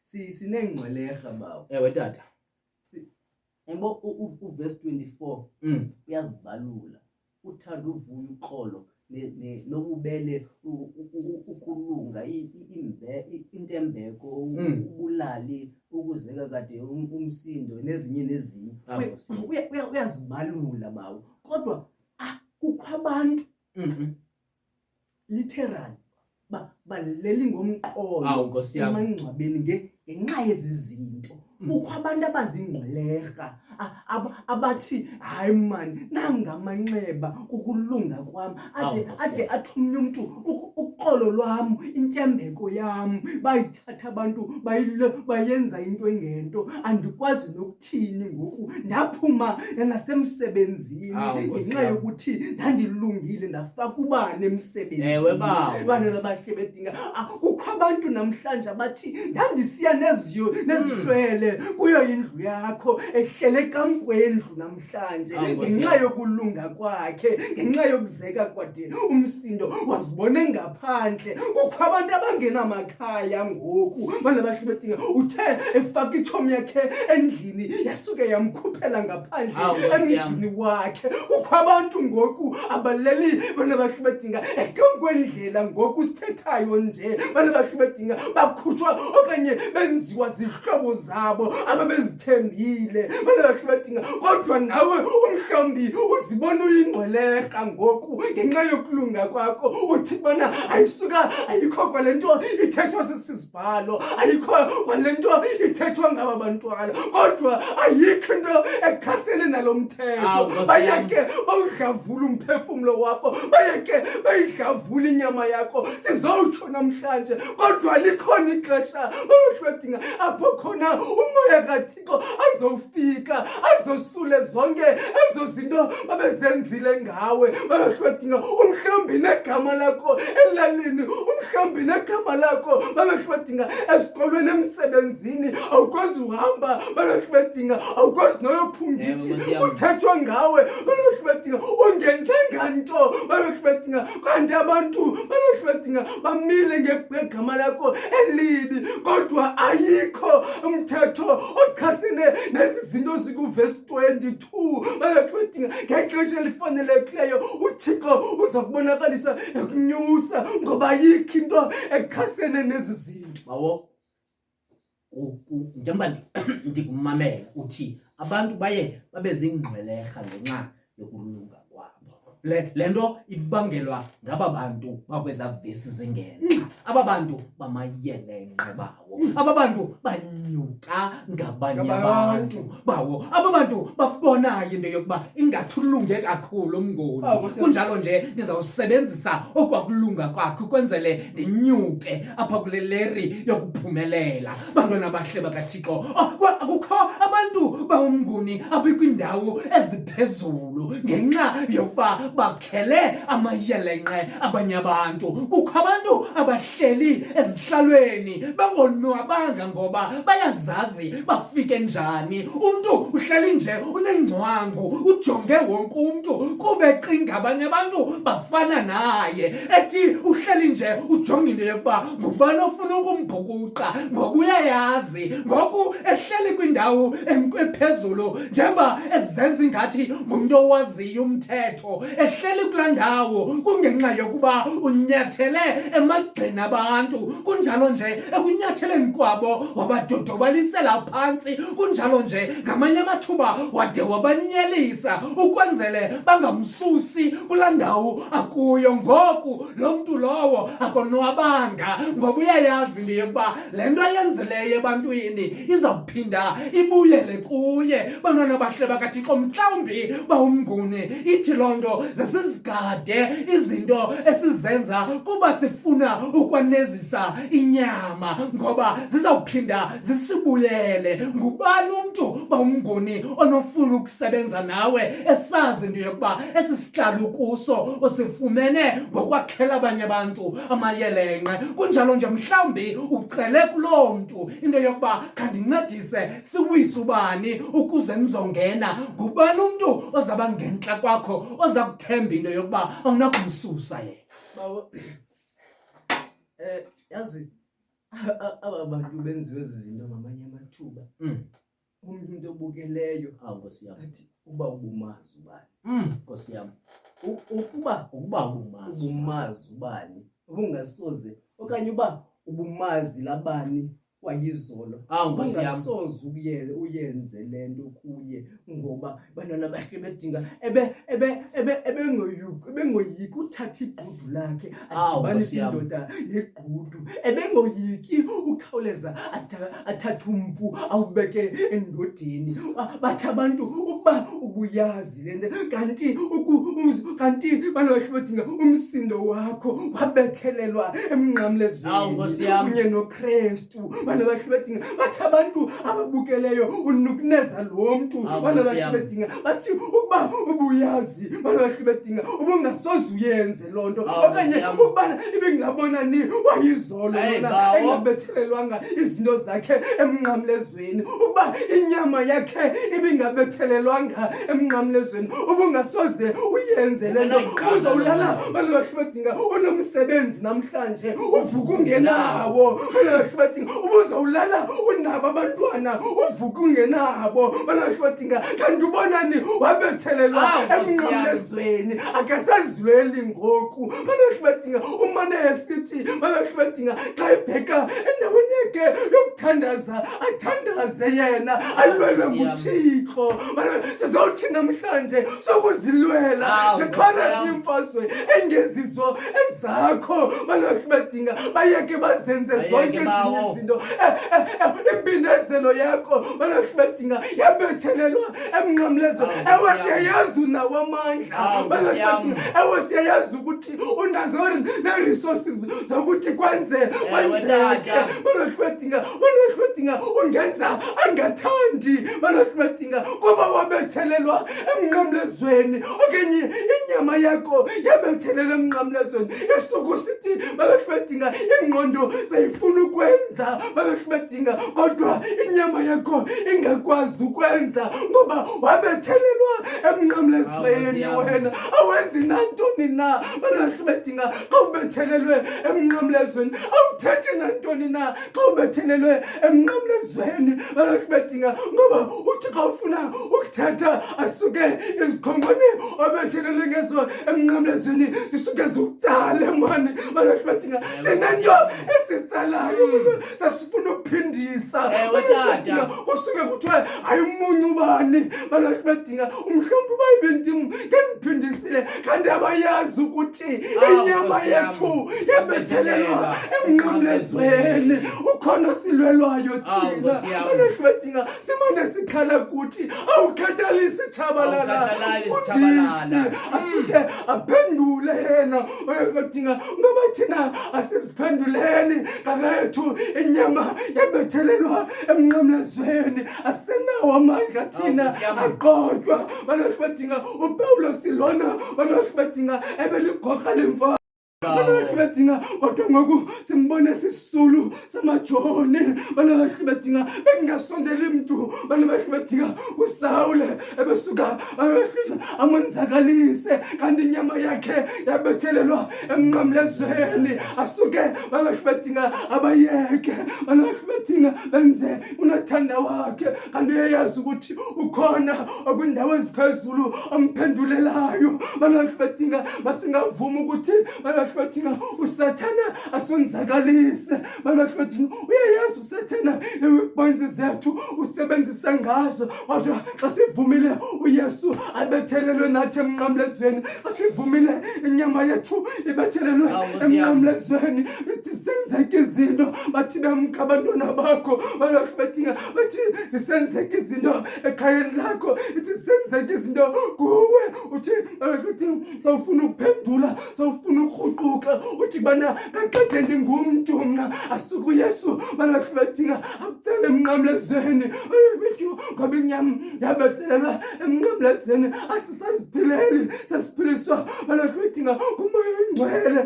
Sinengcwelerha bawo. Ewe tata. Yabo uverse 24 uyazibalula. Uthanda uvuya uxolo nobubele ukulunga intembeko ubulali ukuzeka kade umsindo nezinye uyazibalula bawo kodwa kukho abantu literally baleli ngomqolo emangcwabeni ngenxa yezizinto kukho abantu abazingqwelerha abathi hayi man nangamanxeba kukulunga kwami ade athumnye umuntu uqolo lwami intembeko yami bayithatha abantu bayenza into engento andikwazi nokuthini ngoku ndaphuma nasemsebenzini ngenxa yokuthi ndandilungile ndafaka ubani emsebenzini ewe bawo bana abahle bedinga kukho abantu namhlanje abathi ndandisiya nezilwele kuyo indlu yakho ehlele kamkwendlu namhlanje ngenxa yokulunga kwakhe ngenxa yokuzeka kwade umsindo wazibone ngaphandle kukho abantu abangenamakhaya ngoku bana bahle bedinga uthe efaka ichomi yakhe endlini yasuke yamkhuphela ngaphandle emzini wakhe kukho abantu ngoku abaleli bana bahle bedinga ekamkwendlela ngoku sithethayo nje bana bahle bedinga bakhutshwa okanye benziwa zihlobo zabo ababezithembile bana bahle bedinga kodwa nawe umhlawumbi uzibona uyingqwelerha ngoku ngenxa yokulunga kwakho uthi bona ayikho kwalento ithethwa sisibhalo ayikho kwalento ithethwa ngaba bantwana kodwa ayikho into ekhasene nalomthetho bayeke bawudlavula umphefumulo wakho bayeke bayidlavula inyama yakho sizowutsho namhlanje kodwa likhona ixesha bayohlwedinga apho khona umoya kaThixo azofika azosule zonke ezo zinto babezenzile ngawe bayohlwedinga umhlawumbi negama lakho elalini umhlawumbi negama lakho bayohlwedinga esikolweni emsebenzini awukwazi uhamba bayohlwedinga awukwazi noyophungithi uthethwa ngawe bayohlwedinga ungenzanga nto bayohlwedinga kanti abantu bayohlwedinga bamile ngegama lakho elibi kodwa ayikho umthetho ochasene nezi zinto zikuverse 22 bayohlwedinga ngexesha elifanelekileyo uThixo uzakubonakalisa ekunyusa ngoba ayikho into echasene nezi zinto bawo njengoba ndikumamela uthi abantu baye babezingqwelerha ngenxa yokulunga kwabo lento ibangelwa ngaba bantu bakweza vesi zingenxa aba bantu bamayelenqe bawo aba bantu banyuka ngabanye abantu bawo aba bantu babonayo into yokuba ingathi ulunge kakhulu umngoni kunjalo nje ndizawusebenzisa okwakulunga kwakho kwenzele ndinyuke apha kule leri yokuphumelela bantwana bahle bakaThixo akukho abantu bawumnguni abikwindawo eziphezulu ngenxa yokuba bakhele amayelenqe abanye abantu kukho abantu abahleli ezihlalweni bangonwabanga ngoba bayazazi bafike njani umuntu uhleli nje unengcwangu ujonge wonke umuntu kube cinga abanye abantu bafana naye ethi uhleli nje ujonge into yokuba ngubani ofuna ukumbhukuqa ngoba uyayazi ngoku ehleli kwindawo ephezulu njengoba ezenza ingathi ngumuntu owaziyo umthetho ehleli kulaa ndawo kungenxa yokuba unyathele emagxeni abantu kunjalo nje ekunyatheleni kwabo wabadodobalisela phantsi kunjalo nje ngamanye amathuba wade wabanyelisa ukwenzele bangamsusi kulaa ndawo akuyo ngoku lo mntu lowo akonwabanga ngoba uyayazi into yokuba le nto ayenzileyo ebantwini izawuphinda ibuyele kuye bantwana bahle bakaThixo mhlawumbi bawumnguni ithi loo nto zesizigade izinto esizenza kuba sifuna ukwanezisa inyama ngoba zizawuphinda zisibuyele ngubani umntu bawumnguni onofuna ukusebenza nawe esazi into yokuba esisihlalo kuso osifumene ngokwakhela abanye abantu amayelenqe kunjalo nje mhlawumbi ucele kuloo mntu into yokuba khandincedise siwise ubani ukuze ndizongena ngubani umntu ozaba ngentla kwakho oza kuthemba into yokuba awunakumsusa yena bawo yazi aba bantu benziwe ezi zinto ngamanye amathuba umuntu obukeleyo Nkosi yami. athi uba ubumazi ubani. Nkosi yami. Ukuba ubumazi ubani ubungasoze okanye uba ubumazi labani wayizolo Nkosi yami. ungasoze uyenze lento kuye ngoba bantwana bakhe bedinga ebengoyiki uthatha igqudu lakhe adibanise indoda negqudu ebengoyiki ukhawuleza athathe umpu awubeke endodeni. Bathi abantu ukuba ubuyazi lento kanti bantwana bakhe bedinga umsindo wakho wabethelelwa emnqamlezweni kunye noKristu. Bathi abantu ababukeleyo unukuneza lo muntu bathi ukuba ubuyazi ubungasoze uyenze loo nto okanye ukuba ibingabonani wayizolo lona engabethelelwanga izinto zakhe emnqamlezweni ukuba inyama yakhe ibingabethelelwanga emnqamlezweni ubungasoze uyenze le nto. Uzolala unomsebenzi namhlanje uvuka ungenawo uzolala unabo abantwana uvuka ungenabo kanti ubonani wabethelelwa emnqamlezweni akasazilweli ngoku. Umane esithi xa ebheka endaweni yakhe yokuthandaza athandaze yena alwelwe nguThixo. Sizawuthi namhlanje sokuzilwela zikhona ezinye imfazwe engezizo ezakho bayeke bazenze zonke ezinye izinto. Impindezelo yakho yabethelelwa emnqamlezweni. Ewe siyayazi unawo amandla. Ewe siyayazi ukuthi unazo ne-resources zokuthi kwenzeke. Ungenza angathandi kuba wabethelelwa emnqamlezweni okanye inyama yakho yabethelelwa emnqamlezweni. Isuku sithi ingqondo sayifuna ukwenza kodwa inyama yakho ingakwazi ukwenza ngoba wabethelelwa emnqamlezweni. Wena awenzi nantoni na xa ubethelelwe emnqamlezweni, awuthethi nantoni na xa ubethelelwe emnqamlezweni ngoba uthi xa ufuna ukuthetha asuke izikhonkwane obethelelwe ngezo emnqamlezweni zisuke zikutsale mani. Sinento esitsalayo sasifuna ukuphindisa kusuke kuthiwe ayimunye ubani umhlawumbi uba ibintim kendiphindisile kanti abayazi ukuthi inyama yethu yabethelelwa emnqamlezweni. Ukhona silwelwayo thina simane sikhala kuthi awukhathalisi tshabalala ufundisi asuke aphendule yena ngoba thina asiziphenduleni kakethu inyama yabethelelwa emnqamlezweni. Asenawo amandla thina aqoqwa uPawulos lona ebeligoqa lemfa kodwa ngoku simbone sisulu samajoni. Bengingasondeli mntu uSawule ebesuka amonzakalise kanti inyama yakhe yabethelelwa emnqamlezweni. Asuke abayeke benze unothanda wakhe kanti uyayazi ukuthi ukhona okwindawo eziphezulu omphendulelayo. Masingavuma ukuthi uSathana asonzakalise. Uyayazi uSathana iweapons zethu usebenzisa ngazo kodwa xa sivumile uYesu abethelelwe nathi emnqamlezweni, xa sivumile inyama yethu ibethelelwe emnqamlezweni, zisenzeka izinto. Bathi bemka abantwana bakho bathi zisenzeka izinto ekhayeni lakho, zisenzeka izinto kuwe. Uthi sawufuna ukuphendula, sawufuna ukruquka, uthi bana kakade ndingumntu mna. Asuke uYesu akutsele emnqamlezweni ngoba inyama yabethelelwa emnqamlezweni. Asisaziphileli, sasiphiliswa umoya oyingcwele.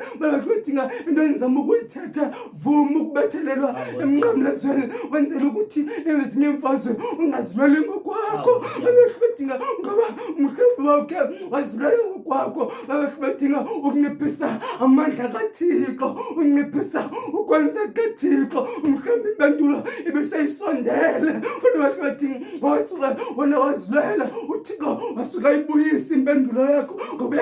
Into enzama ukuyithetha, vuma ukubethelelwa emnqamlezweni wenzela ukuthi ezinye imfazwe ungazilweli ngokwakho. Ngoba umhlambi wakhe wazilwela ngokwakho. Ukunciphisa amandla kaThixo, unciphisa ukwenza kaThixo. Umhlambi impendulo ibiseyisondele. abantu bathi wasuka wona wazilwela uThixo wasuka ibuyisa impendulo yakho ngoba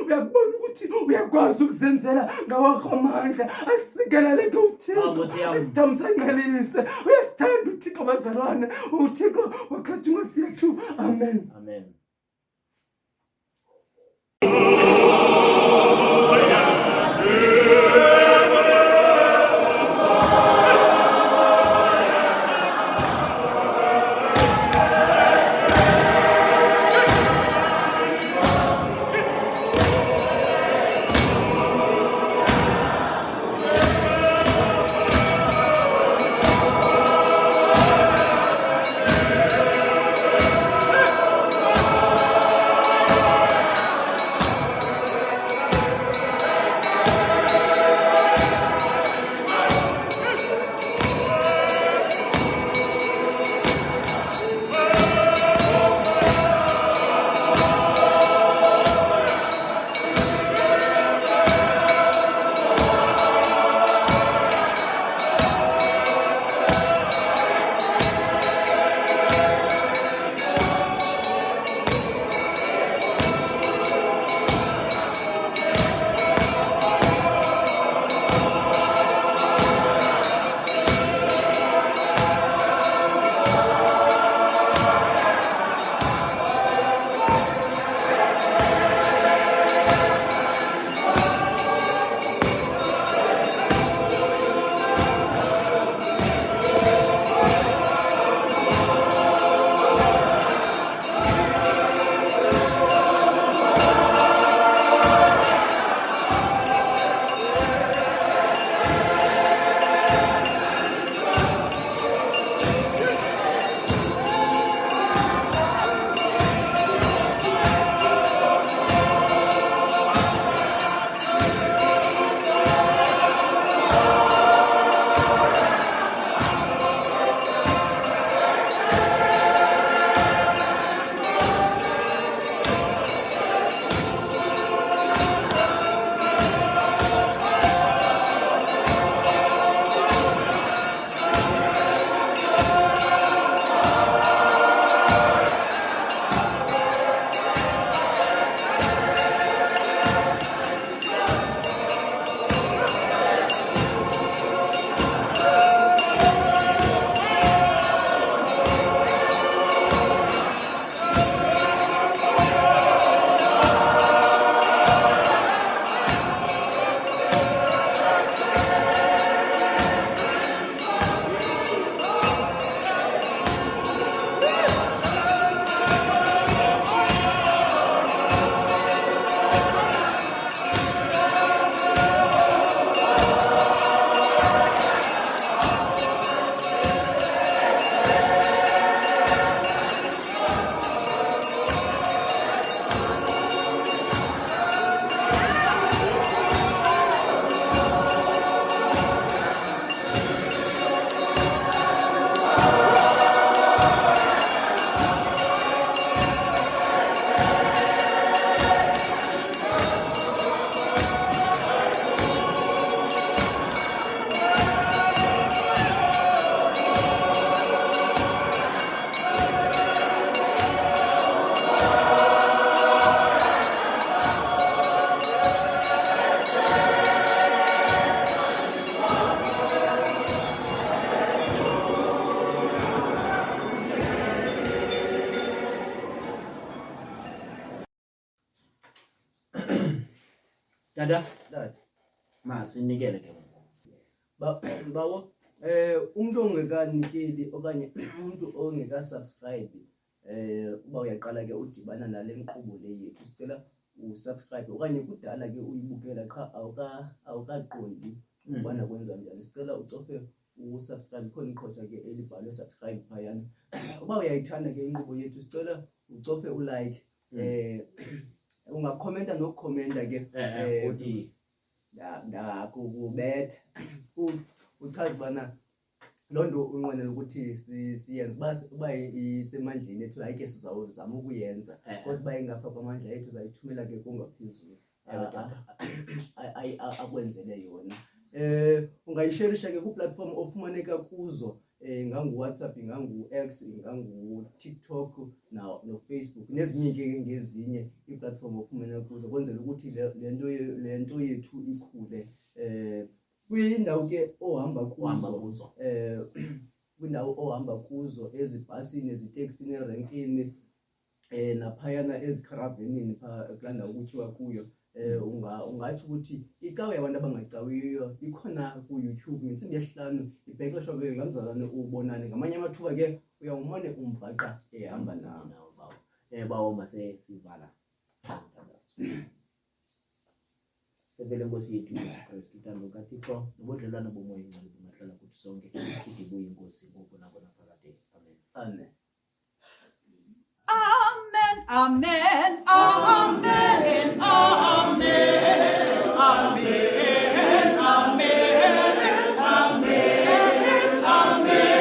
uyakubona ukuthi uyakwazi ukuzenzela ngawakho amandla. Asikelele ke uThixo asithamsanqelise uyasithanda uThixo bazalwane uThixo waKristu Nkosi yethu. Amen. Amen. Dada, masinikele ke. Bawo umuntu ongekanikeli okanye umuntu ongeka subscribe uba uyaqala ke udibana nale nkqubo le yethu sicela usubscribe okanye kudala ke uyibukela qha awukaqondi ubana kwenza njani sicela ucofe usubscribe khona iqhotha ke elibhalwe subscribe phayana. Uba uyayithanda ke inkqubo yethu sicela ucofe ulike ungakhomenta nokukhomenta ke uthi ndakubetha uchaza ubana loo nto unqwenela ukuthi siyenze uba isemandleni ethu hayi ke sizawuzama ukuyenza kodwa uba ingapha kwamandla ethu zayithumela ke kungaphezulu akwenzele yona. Ungayisherisha ke ku-platform ofumaneka kuzo ingangu-WhatsApp, ingangu-X, ingangu-TikTok no-Facebook nezinye ke ngezinye iiplatform ofumana kuzo kwenzela ukuthi le nto yethu ikhule. Kwindawo ke ohamba kuzo kwindawo ohamba kuzo, ezibhasini, eziteksini, erenkini, naphayana ezikharavenini kulaa ndawo kutyiwa kuyo. Ungatsho ukuthi icawa yabantu abangacawiyo ikhona ku-YouTube ngentsimbi yesihlanu, ibhekela hlobo ngamzalwane ubonane. Ngamanye amathuba ke uyawumane umbhaqa ehamba nawo bawo masesivala. Sevele Nkosi yethu Yesu Kristu, uthando lukaThixo nobudlelwane bomoya oyingcwele bungahlala kuthi sonke. Idibuye inkosi ngoku nangona phakade. Amen. Amen. Amen. Amen. Amen. Amen. Amen. Amen. Amen.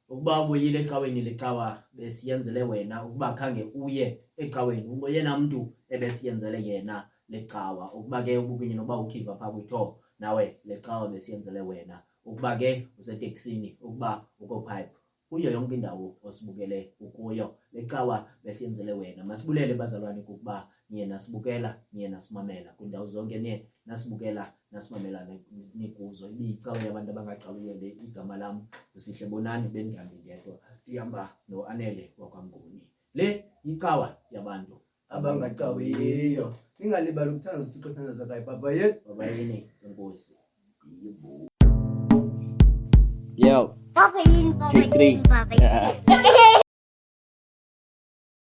Ukuba ubuyile ecaweni lecawa besiyenzele wena, ukuba khange uye ecaweni uyena mntu ebesiyenzele yena lecawa, ukuba ke ubukunye noba ukhiva phaa kwitho nawe lecawa besiyenzele wena, ukuba ke useteksini, ukuba uko-pipe, kuyo yonke indawo osibukele ukuyo lecawa besiyenzele wena. Masibulele bazalwane kukuba niye nasibukela, niye nasimamela kwindawo zonke, niye nasibukela nasimamela nikuzo. Ibiyicawa yabantu abangacawiyo le, igama lam uSihle Bonani, bendihambi ndedwa, ndihamba no-Anele wakwaMnguni. Le yicawa yabantu abangacawiyo. Ningalibali ukuthanda uThixo, thandaza kaye Baba yethu. Baba yini enkosi. Baba yini, Baba yini, Baba yini.